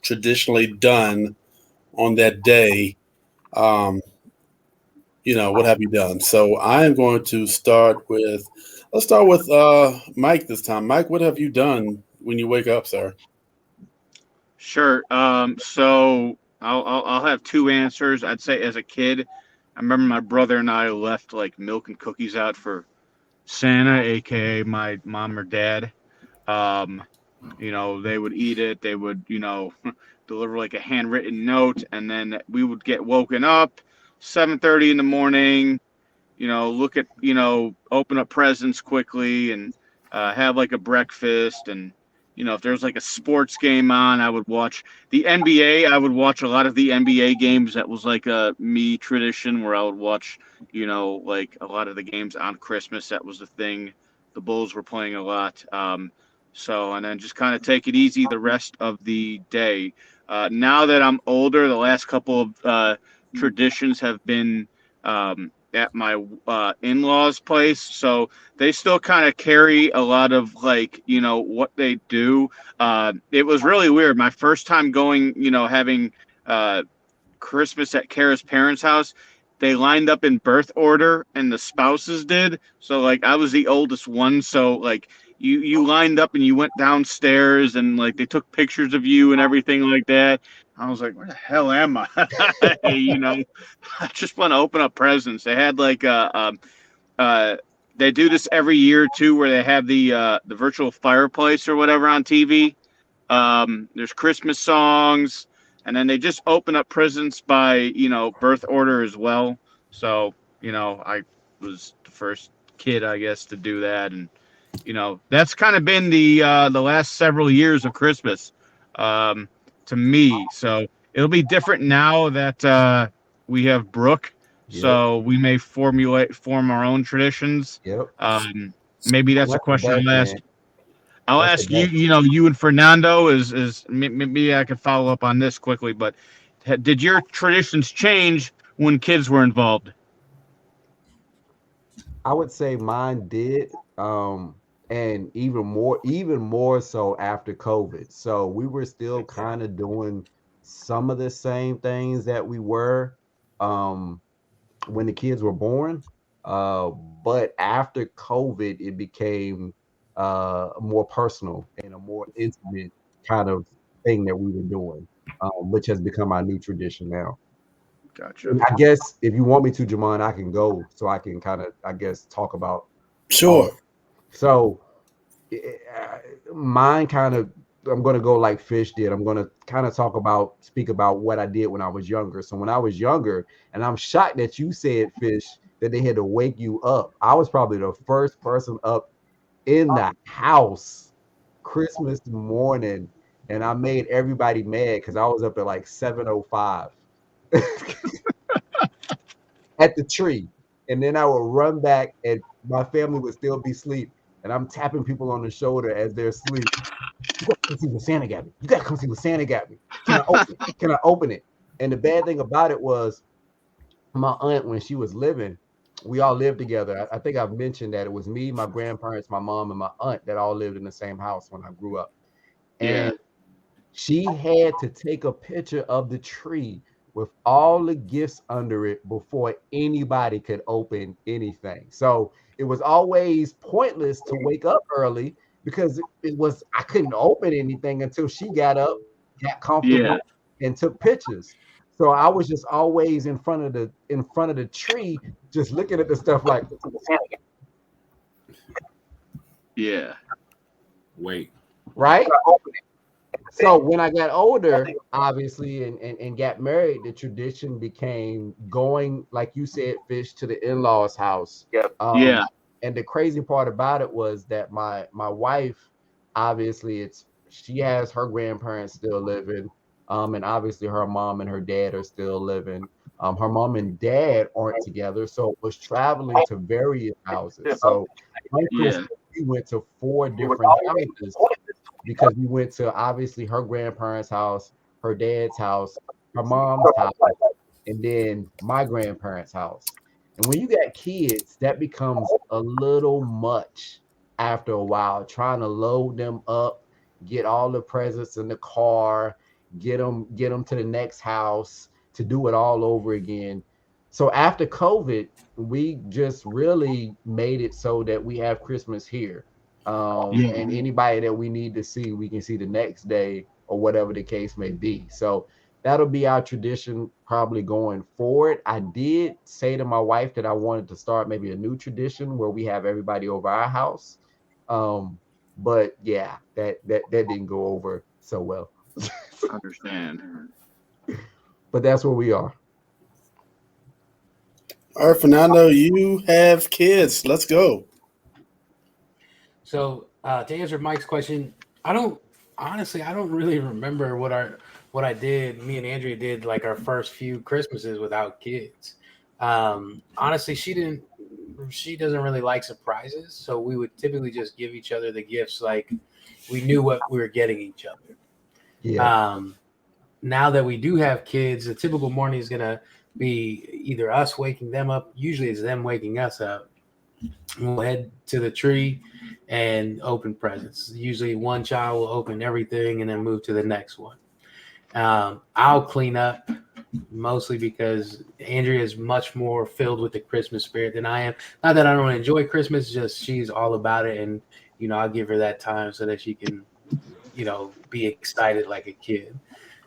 traditionally done on that day? What have you done? So I am going to let's start with Mike this time. Mike, what have you done when you wake up, sir? Sure. So I'll have two answers. I'd say as a kid, I remember my brother and I left like milk and cookies out for Santa, aka my mom or dad. They would eat it. They would, deliver like a handwritten note, and then we would get woken up 7:30 in the morning. Look at, open up presents quickly and have like a breakfast. And, if there's like a sports game on, I would watch the NBA. I would watch a lot of the NBA games. That was like a me tradition where I would watch, like a lot of the games on Christmas. That was the thing. The Bulls were playing a lot. And then just kind of take it easy the rest of the day. Now that I'm older, the last couple of traditions have been at my in-laws' place, so they still kind of carry a lot of like what they do. It was really weird. My first time going, having Christmas at Kara's parents' house. they lined up in birth order, and the spouses did. So like I was the oldest one, so like you lined up and you went downstairs, and like they took pictures of you and everything like that. I was like, where the hell am I? I just want to open up presents. They had like uh, they do this every year too, where they have the virtual fireplace or whatever on TV. There's Christmas songs, and then they just open up presents by birth order as well. So I was the first kid, I guess, to do that, and that's kind of been the last several years of Christmas to me. So it'll be different now that we have Brooke. Yep. So we may form our own traditions. Yep. Maybe that's a That's the question best, I'll ask. man. I'll That's ask the you. best. You and Fernando is maybe I could follow up on this quickly. But did your traditions change when kids were involved? I would say mine did, and even more so after COVID. So we were still kind of doing some of the same things that we were um, when the kids were born. Uh, but after COVID, it became more personal and a more intimate kind of thing that we were doing, which has become our new tradition now. Gotcha. And I guess if you want me to, Jamon, I can go so I can kind of, I guess, talk about all. Sure. So mine kind of, I'm going to go like Fish did. I'm going to kind of speak about what I did when I was younger. So when I was younger, and I'm shocked that you said, Fish, that they had to wake you up. I was probably the first person up in the house Christmas morning, and I made everybody mad because I was up at like 7:05 at the tree. And then I would run back, and my family would still be asleep. And I'm tapping people on the shoulder as they're asleep. You gotta come see what Santa got me. You gotta come see what Santa got me. Can I open it? Can I open it? And the bad thing about it was my aunt, when she was living, we all lived together. I think I've mentioned that it was me, my grandparents, my mom, and my aunt that all lived in the same house when I grew up. Yeah. And she had to take a picture of the tree with all the gifts under it before anybody could open anything. So it was always pointless to wake up early because I couldn't open anything until she got up, got comfortable, Yeah. and took pictures. So I was just always in front of the tree, just looking at the stuff like, Yeah. Wait. right? So when I got older, obviously, and got married, the tradition became going, like you said, Fish, to the in-laws' house. Yeah. And the crazy part about it was that my wife, obviously, she has her grandparents still living, and obviously her mom and her dad are still living. Her mom and dad aren't together, so it was traveling to various houses. So one Yeah. Christmas we went to 4 different houses because we went to obviously her grandparents' house, her dad's house, her mom's house, and then my grandparents' house. And when you got kids, that becomes a little much after a while, trying to load them up, get all the presents in the car, get them to the next house to do it all over again. So after COVID, we just really made it so that we have Christmas here. Yeah. And anybody that we need to see, we can see the next day or whatever the case may be. So that'll be our tradition probably going forward. I did say to my wife that I wanted to start maybe a new tradition where we have everybody over our house. But yeah, that didn't go over so well. Understand. But that's where we are. All right, Fernando, you have kids. Let's go. So to answer Mike's question, I don't really remember what I did. Me and Andrea did like our first few Christmases without kids. Honestly, she doesn't really like surprises, so we would typically just give each other the gifts like we knew what we were getting each other. Yeah. Now that we do have kids, the typical morning is gonna be either us waking them up. Usually, it's them waking us up. We'll head to the tree and open presents. Usually, one child will open everything and then move to the next one. I'll clean up mostly because Andrea is much more filled with the Christmas spirit than I am. Not that I don't enjoy Christmas, just she's all about it, and I'll give her that time so that she can, be excited like a kid.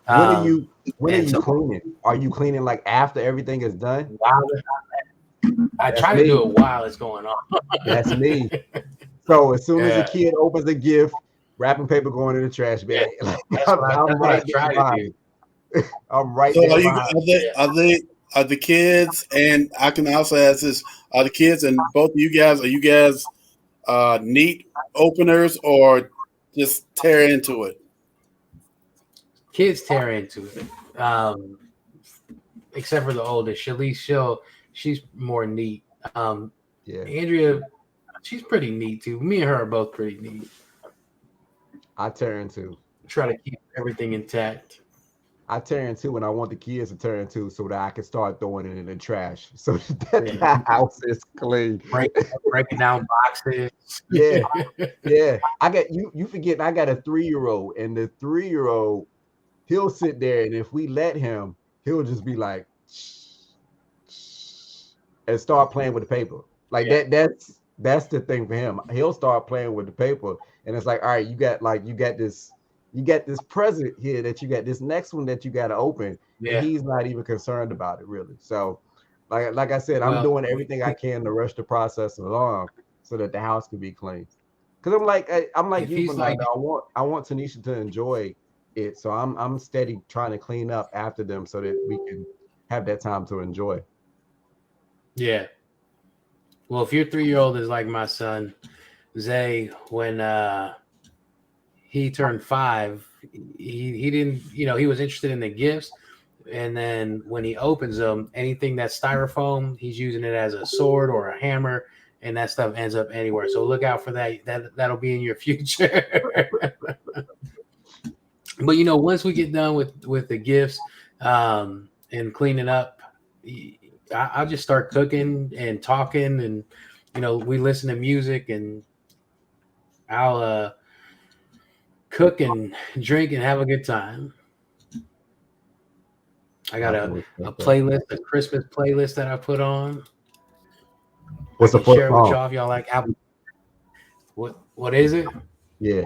When are you And so cleaning? Are you cleaning like after everything is done? while I That's try to do me. it while it's going on. That's me. So as soon as a Yeah, kid opens a gift, wrapping paper going in the trash yeah, bag. Like, that's I'm, what I I'm that's what I right there try to behind do. you. I'm right So there are you? behind Are you. they? Are the kids? And I can also ask this: are the kids and both of you guys? Are you guys neat openers or just tear into it? Kids tear into it. Except for the oldest, she's more neat. Yeah, Andrea, she's pretty neat too. Me and her are both pretty neat. I turn to. Try to keep everything intact. I turn to, and I want the kids to turn to so that I can start throwing it in the trash so that Yeah. the house is clean. Breaking down boxes. Yeah, yeah. I got you. You forget I got a 3-year-old, and the 3-year-old he'll sit there, and if we let him, he'll just be like, and start playing with the paper. Like Yeah. that's the thing for him. He'll start playing with the paper, and it's like, all right, you got this present here that you got this next one that you got to open, and Yeah. he's not even concerned about it really. So, like I said, I'm Well, doing everything I can to rush the process along so that the house can be clean. Because I'm like if you, he's like, Fernando. I want Tanisha to enjoy it, so I'm steady trying to clean up after them so that we can have that time to enjoy. yeah. Well, if your 3-year-old is like my son, Zay, when he turned 5, he didn't, he was interested in the gifts. And then when he opens them, anything that's styrofoam, he's using it as a sword or a hammer, and that stuff ends up anywhere. So look out for that. That'll be in your future. But once we get done with the gifts and cleaning up, I'll just start cooking and talking, and we listen to music, and I'll cook and drink and have a good time. I got I a, can a respect that. playlist, a Christmas playlist that I put on. I What's the can first share it with song? y'all if y'all like Apple. What is it? Yeah.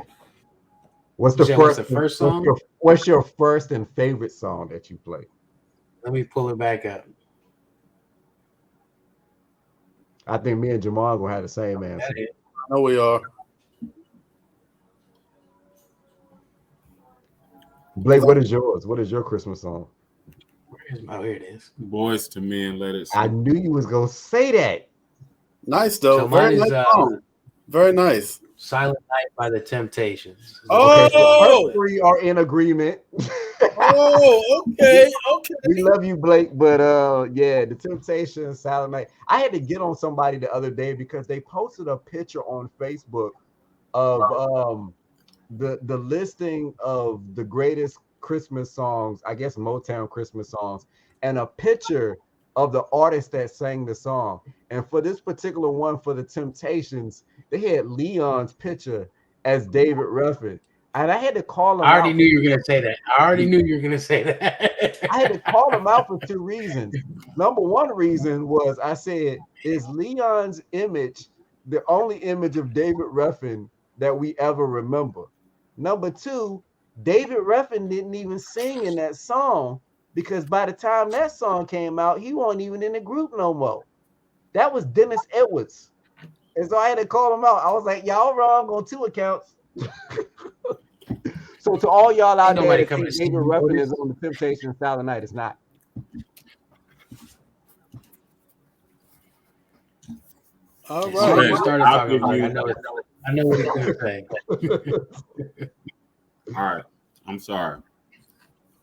What's You the said what's first? the first song? What's your first and favorite song that you play? Let me pull it back up. I think me and Jamal gonna have the same answer. That is, I know we are. Blake, what is yours? What is your Christmas song? here it is. Boys to Men, let it I snow. knew you was gonna say that. Nice though. So mine Very is nice song. Very nice. Silent Night by the Temptations. Okay, so the first Oh, three are in agreement. okay. We love you, Blake, but yeah, the Temptations, Silent Night. I had to get on somebody the other day because they posted a picture on Facebook of the listing of the greatest Christmas songs, I guess Motown Christmas songs, and a picture of the artist that sang the song. And for this particular one, for the Temptations, they had Leon's picture as David Ruffin. And I had to call him I already out. knew you were gonna say that. I already knew you were gonna say that. I had to call him out for 2 reasons. Number one reason was I said, is Leon's image the only image of David Ruffin that we ever remember? Number two, David Ruffin didn't even sing in that song because by the time that song came out, he wasn't even in the group no more. That was Dennis Edwards. And so I had to call him out. I was like, y'all wrong on 2 accounts. So to all y'all out Ain't there nobody that coming think to see David you, Ruffin Otis. is on the Temptation Silent Night, it's not. All As soon as right. you started I'll talking give about it, you- I know what he's gonna say. All right. I'm sorry.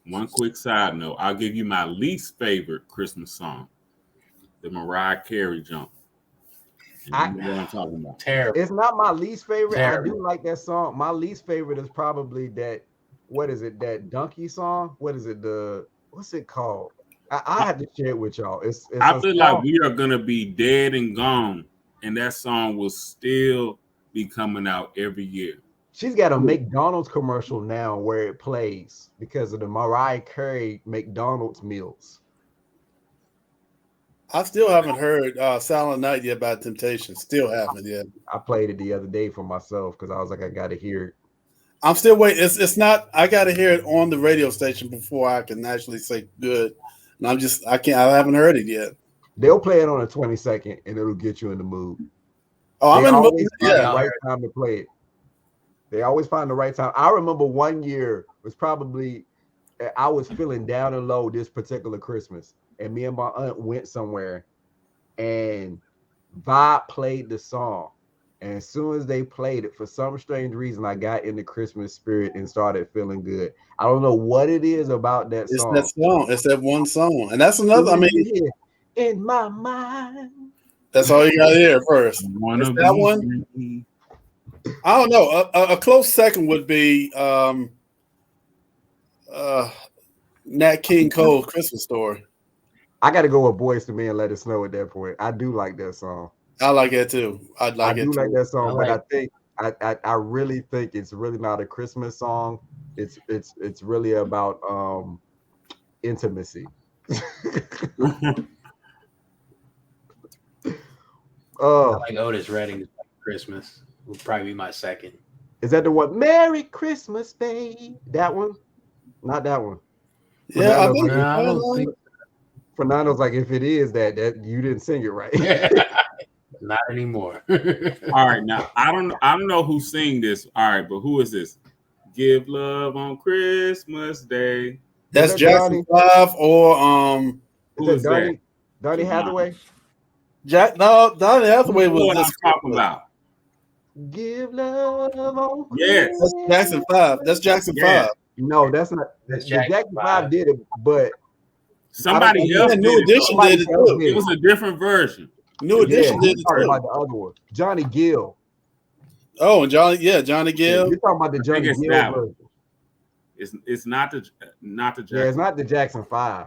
One quick side note. I'll give you my least favorite Christmas song, the Mariah Carey jump. And you know what I'm talking about. Terrible. It's not my least favorite. I Terrible. do like that song. My least favorite is probably that. What is it? That donkey song? What is it? What's it called? I have to share it with y'all. It's I a feel song. like we are gonna be dead and gone, and that song will still be coming out every year. She's got a McDonald's commercial now where it plays because of the Mariah Carey McDonald's meals. I still haven't heard Silent Night yet by Temptation. Still haven't yet. I played it the other day for myself because I was like, I got to hear it. I'm still waiting. It's not. I got to hear it on the radio station before I can actually say good. And I haven't heard it yet. They'll play it on the 22nd and it'll get you in the mood. Oh, I'm They in the mood. always find Yeah. the right time to play it. They always find the right time. I remember one year was probably I was feeling down and low this particular Christmas, and me and my aunt went somewhere, and Vibe played the song. And as soon as they played it, for some strange reason, I got in the Christmas spirit and started feeling good. I don't know what it is about that It's song. that song. It's that one song. And that's another. I mean, in my mind. that's all you got to hear first. One It's of that these one. three. I don't know. A close second would be Nat King Cole's Christmas Story. I got to go with Boys to Men, Let It Snow at that point. I do like that song. I like that too. I do like that song, I but I really think it's really not a Christmas song. It's really about intimacy. I like Otis Redding's Christmas. Would probably be my second. Is that the one? Merry Christmas, babe. That one? Not that one. Yeah, I Fernando's think. Fernando's like, if it is that you didn't sing it right. Not anymore. All right, now I don't know who's singing this. All right, but who is this? Give love on Christmas Day. That's that Jackson Donnie? 5 or Who is that? Donnie Hathaway? Donnie Hathaway Who was I'm this talking about? Give love on Yes. Christmas. That's Jackson 5. That's Jackson Yeah. 5. No, that's not. That's Jackson Jackson 5 did it, but Somebody I else Yeah, did New it, Edition though. did it Somebody else too. did It was a different version. New Edition yeah, did you're it talking too. about the other one. Johnny Gill. Oh, and Johnny Gill. You're talking about the I think Johnny it's Gill that one. version. It's not the Yeah, it's Jackson. not the Jackson 5.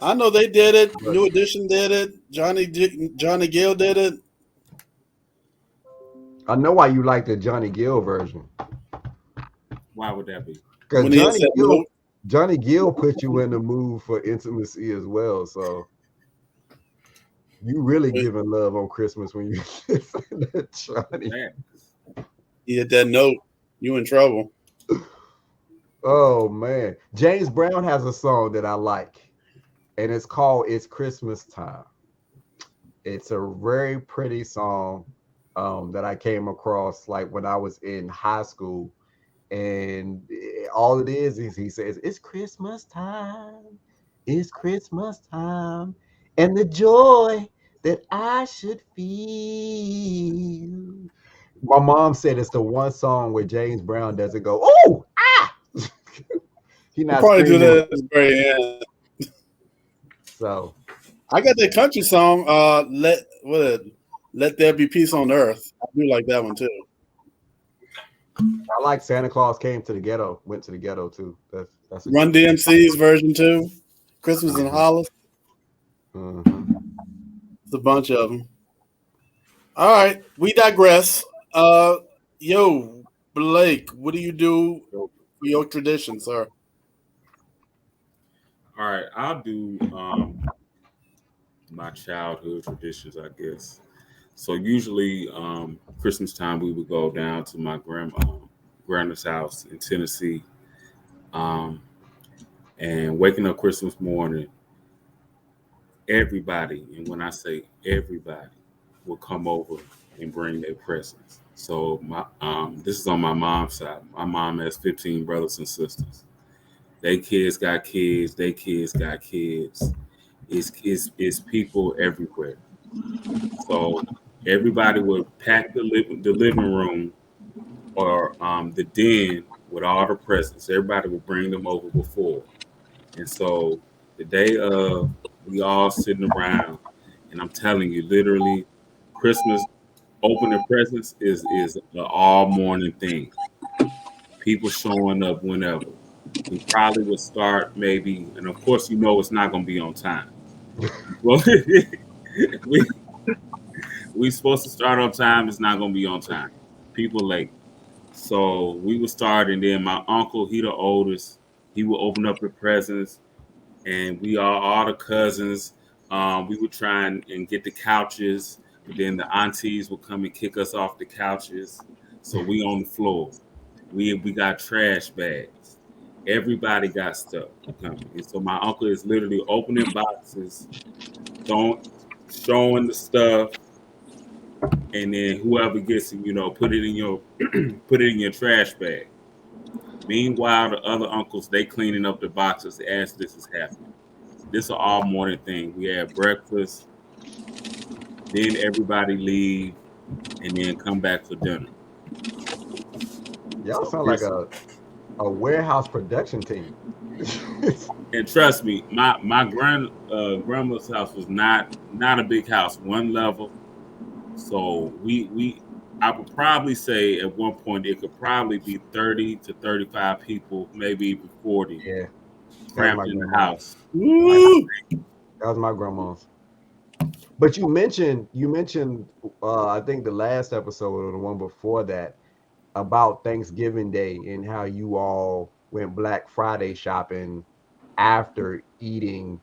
I know they did it. New Edition did it. Johnny Gill did it. I know why you like the Johnny Gill version. Why would that be? Because When he said no. Johnny Gill put you in the mood for intimacy as well. So you really giving love on Christmas when you listen to Johnny. Man. He hit that note. You in trouble. Oh man. James Brown has a song that I like, and it's called It's Christmas Time. It's a very pretty song that I came across like when I was in high school. And all it is he says, it's Christmas time. It's Christmas time. And the joy that I should feel. My mom said it's the one song where James Brown doesn't go, oh, ah. He not Probably do screaming. that at the very end. So I got that country song. Let There Be Peace on Earth. I do like that one too. I like Santa Claus Went to the Ghetto too. That's a Run DMC's version too. Christmas in Hollis. Mhm. It's a bunch of them. All right, we digress. Yo, Blake, what do you do for your tradition, sir? All right, I'll do my childhood traditions, I guess. So usually Christmas time we would go down to my grandma's house in Tennessee. And waking up Christmas morning, everybody, and when I say everybody, will come over and bring their presents. So my this is on my mom's side. My mom has 15 brothers and sisters. They kids got kids, they kids got kids. It's people everywhere. So everybody would pack the living room or the den with all the presents. Everybody would bring them over before. And so the day of, we all sitting around, and I'm telling you, literally, Christmas opening presents is an all morning thing. People showing up whenever. We probably would start maybe, and of course, it's not going to be on time. Well, we supposed to start on time. It's not going to be on time. People late. So we would start, and then my uncle, he the oldest, he would open up the presents, and we all the cousins, we would try and get the couches, but then the aunties would come and kick us off the couches. So we on the floor. We got trash bags. Everybody got stuff coming. And so my uncle is literally opening boxes, showing the stuff, and then whoever gets it, put it in your put it in your trash bag. Meanwhile, the other uncles, they cleaning up the boxes as this is happening. This is an all morning thing. We have breakfast, then everybody leave, and then come back for dinner. Y'all So sound like a warehouse production team. and trust me, my grandma's house was not a big house, one level. So I would probably say at one point it could probably be 30 to 35 people, maybe even 40, Yeah, that's cramped my in the grandma. house. Woo! That was my grandma's. But you mentioned I think the last episode or the one before that about Thanksgiving Day and how you all went Black Friday shopping after eating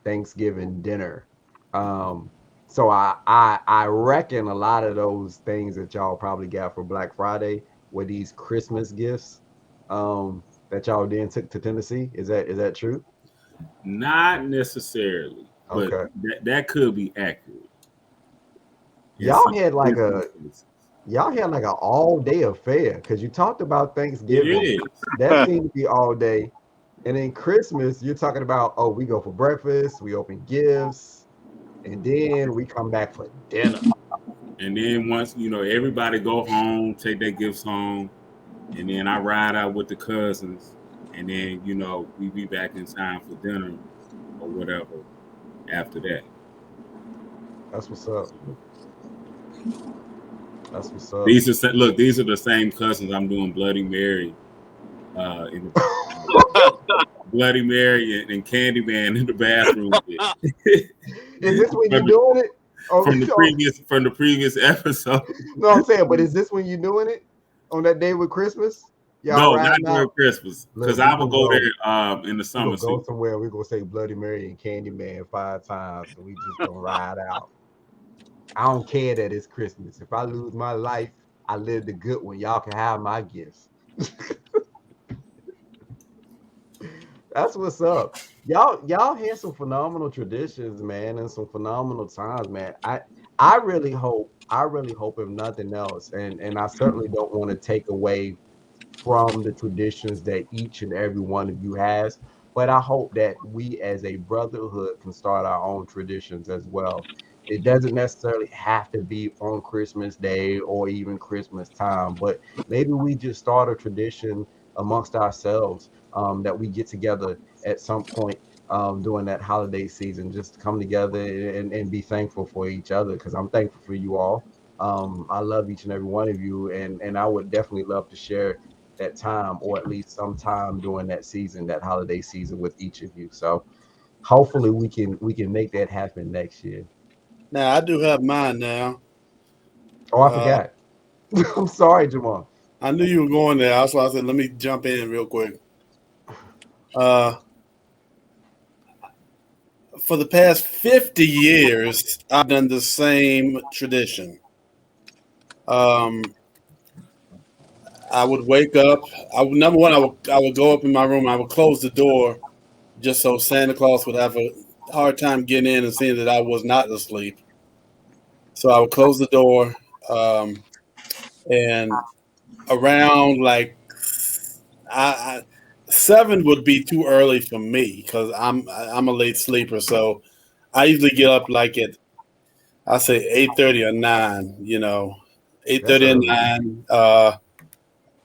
Thanksgiving dinner. Um, so I reckon a lot of those things that y'all probably got for Black Friday were these Christmas gifts that y'all then took to Tennessee. Is that true? Not necessarily, but Okay. that could be accurate. In Y'all some had like a instances. y'all had like an all day affair because you talked about It Thanksgiving. is. That seemed to be all day. And then Christmas, you're talking about, oh, we go for breakfast, we open gifts, and then we come back for dinner. And then once, everybody go home, take their gifts home, and then I ride out with the cousins, and then, we be back in time for dinner or whatever after that. That's what's up. That's what's up. These are the same cousins I'm doing Bloody Mary in the Bloody Mary and Candyman in the bathroom with. Is this when you're doing it? Oh, from the previous episode. no, I'm saying, but is this when you're doing it on that day with Christmas? Y'all No, not riding during out. Christmas, because Look, we I will gonna go go. there in the We summer gonna go season. somewhere. We gonna say Bloody Mary and Candyman 5 times, and we just gonna ride out. I don't care that it's Christmas. If I lose my life, I live the good one. Y'all can have my gifts. That's what's up. Y'all had some phenomenal traditions, man, and some phenomenal times, man. I really hope if nothing else, and I certainly don't want to take away from the traditions that each and every one of you has, but I hope that we as a brotherhood can start our own traditions as well. It doesn't necessarily have to be on Christmas Day or even Christmas time, but maybe we just start a tradition amongst ourselves that we get together at some point during that holiday season, just to come together and be thankful for each other, because I'm thankful for you all. I love each and every one of you, and I would definitely love to share that time, or at least some time during that season, that holiday season, with each of you. So hopefully we can make that happen next year. Now I do have mine now. Oh, I forgot. I'm sorry, Jamal. I knew you were going there. That's why I said let me jump in real quick. Uh, for the past 50 years, I've done the same tradition. I would wake up. Number one, I would go up in my room. I would close the door just so Santa Claus would have a hard time getting in and seeing that I was not asleep. So I would close the door, and around like I 7 would be too early for me because I'm a late sleeper. So I usually get up like at I say 8:30 or 9. That's 8:30 and early. 9.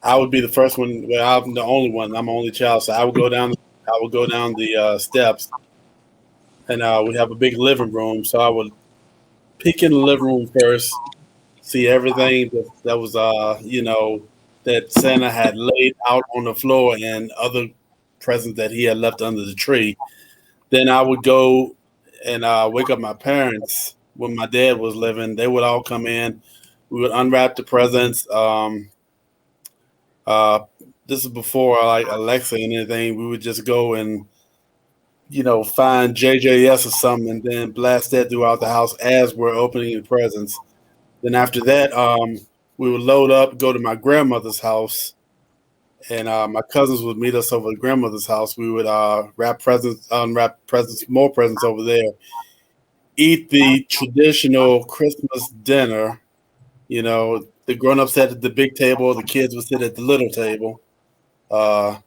I would be the first one. Well, I'm the only one. I'm the only child, so I would go down. I would go down the steps, and we have a big living room. So I would peek in the living room first, see everything that was that Santa had laid out on the floor and other presents that he had left under the tree. Then I would go and wake up my parents when my dad was living. They would all come in. We would unwrap the presents. This is before like Alexa and anything. We would just go and find JJS or something, and then blast that throughout the house as we're opening the presents. Then after that, we would load up, go to my grandmother's house, and my cousins would meet us over at grandmother's house. We would wrap presents, unwrap presents, more presents over there. Eat the traditional Christmas dinner. The grown-ups sat at the big table, the kids would sit at the little table. Uh,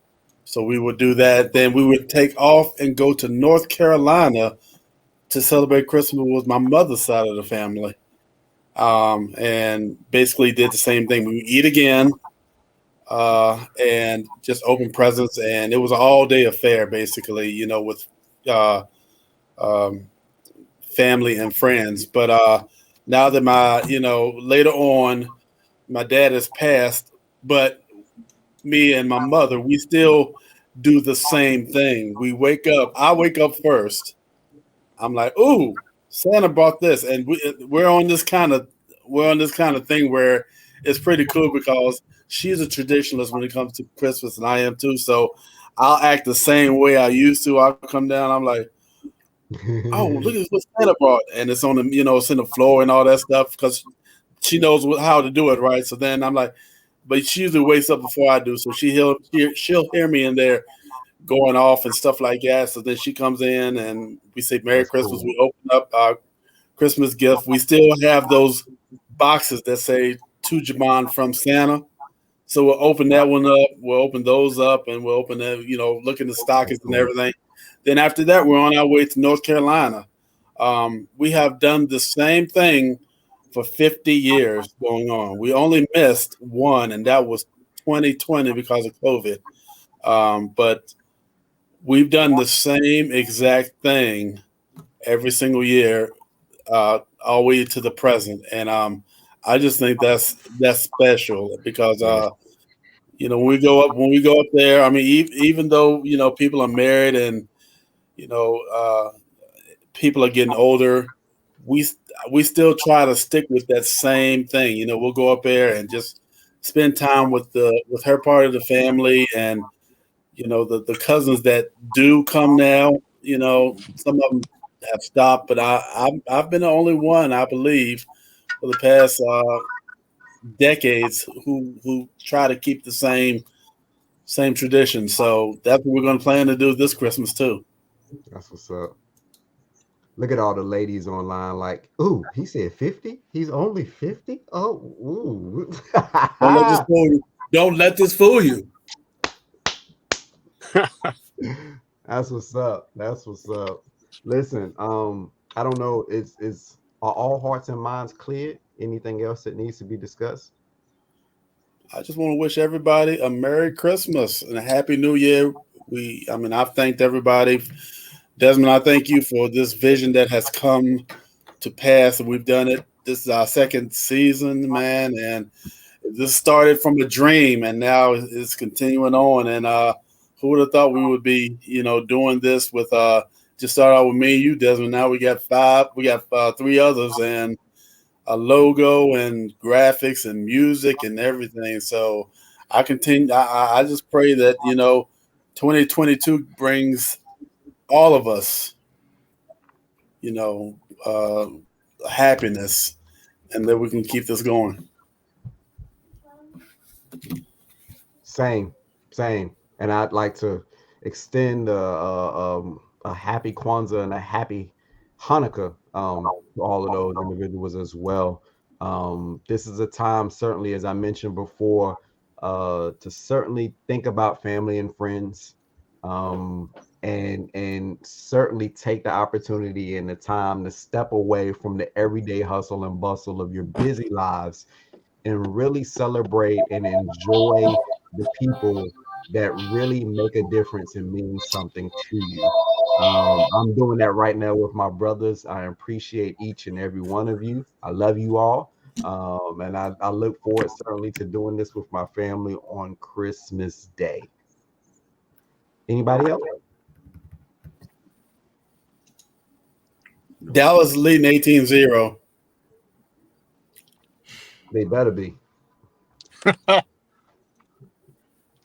so we would do that. Then we would take off and go to North Carolina to celebrate Christmas with my mother's side of the family. And basically did the same thing. We would eat again and just open presents. And it was an all-day affair, basically, with uh, um, family and friends. But now that later on, my dad has passed, but me and my mother, we still do the same thing. I wake up first. I'm like, ooh, Santa brought this, and we're on this kind of thing where it's pretty cool because she's a traditionalist when it comes to Christmas, and I am too. So I'll act the same way I used to. I'll come down, I'm like, oh, look at what Santa brought, and it's on the it's in the floor and all that stuff because she knows how to do it, right? So then I'm like, but she usually wakes up before I do, so she'll hear me in there going off and stuff like that. So then she comes in and we say Merry That's Christmas. cool. We open up our Christmas gift. We still have those boxes that say to Jamon from Santa. So we'll open that one up. We'll open those up and we'll open that, look in the That's stockings and cool. everything. Then after that, we're on our way to North Carolina. We have done the same thing for 50 years going on. We only missed one, and that was 2020 because of COVID. But we've done the same exact thing every single year, all the way to the present, and I just think that's special because Yeah. when we go up there, I mean, even though people are married and you know uh, people are getting older, we we still try to stick with that same thing. We'll go up there and just spend time with her part of the family and the cousins that do come now. Some of them have stopped, but I've been the only one, I believe, for the past decades who try to keep the same tradition. So that's what we're going to plan to do this Christmas too. That's what's up. Look at all the ladies online, like, ooh, he said 50? He's only 50? Oh, ooh. Don't let this fool you. Don't let this fool you. That's what's up. That's what's up. Listen, I don't know. Are all hearts and minds cleared? Anything else that needs to be discussed? I just want to wish everybody a Merry Christmas and a Happy New Year. I've thanked everybody. Desmond, I thank you for this vision that has come to pass, and we've done it. This is our second season, man, and this started from a dream, and now it's continuing on. And who would have thought we would be, doing this with just start out with me and you, Desmond. Now we got five, we got three others, and a logo and graphics and music and everything. So I continue. I just pray that 2022 brings all of us, you know, uh, happiness, and that we can keep this going. Same, same. And I'd like to extend a happy Kwanzaa and a happy Hanukkah to all of those individuals as well. This is a time, certainly, as I mentioned before, to certainly think about family and friends, and certainly take the opportunity and the time to step away from the everyday hustle and bustle of your busy lives and really celebrate and enjoy the people that really make a difference and mean something to you. I'm doing that right now with my brothers. I appreciate each and every one of you. I love you all. And I look forward certainly to doing this with my family on Christmas Day. Anybody else? Dallas leading 18-0. They better be.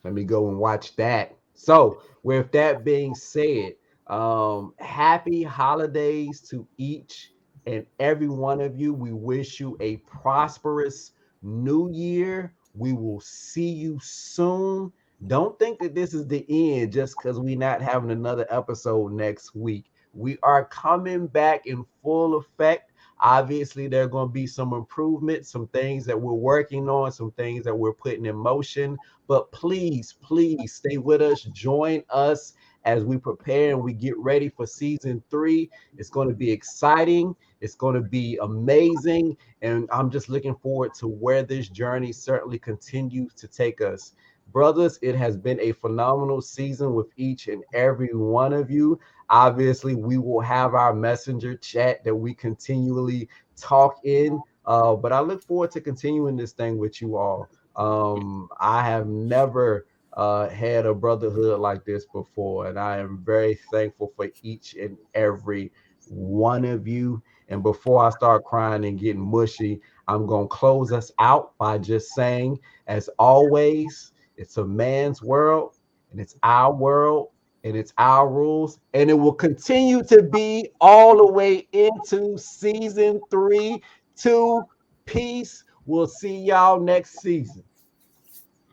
Let me go and watch that. So, with that being said, happy holidays to each and every one of you. We wish you a prosperous new year. We will see you soon. Don't think that this is the end just because we're not having another episode next week. We are coming back in full effect. Obviously, there are going to be some improvements, some things that we're working on, some things that we're putting in motion. But please, please stay with us. Join us as we prepare and we get ready for season 3. It's going to be exciting. It's going to be amazing. And I'm just looking forward to where this journey certainly continues to take us. Brothers, it has been a phenomenal season with each and every one of you. Obviously, we will have our messenger chat that we continually talk in. But I look forward to continuing this thing with you all. I have never had a brotherhood like this before, and I am very thankful for each and every one of you. And before I start crying and getting mushy, I'm going to close us out by just saying, as always, it's a man's world, and it's our world, and it's our rules, and it will continue to be all the way into season 3. To peace. We'll see y'all next season.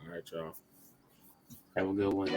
All right, y'all. Have a good one.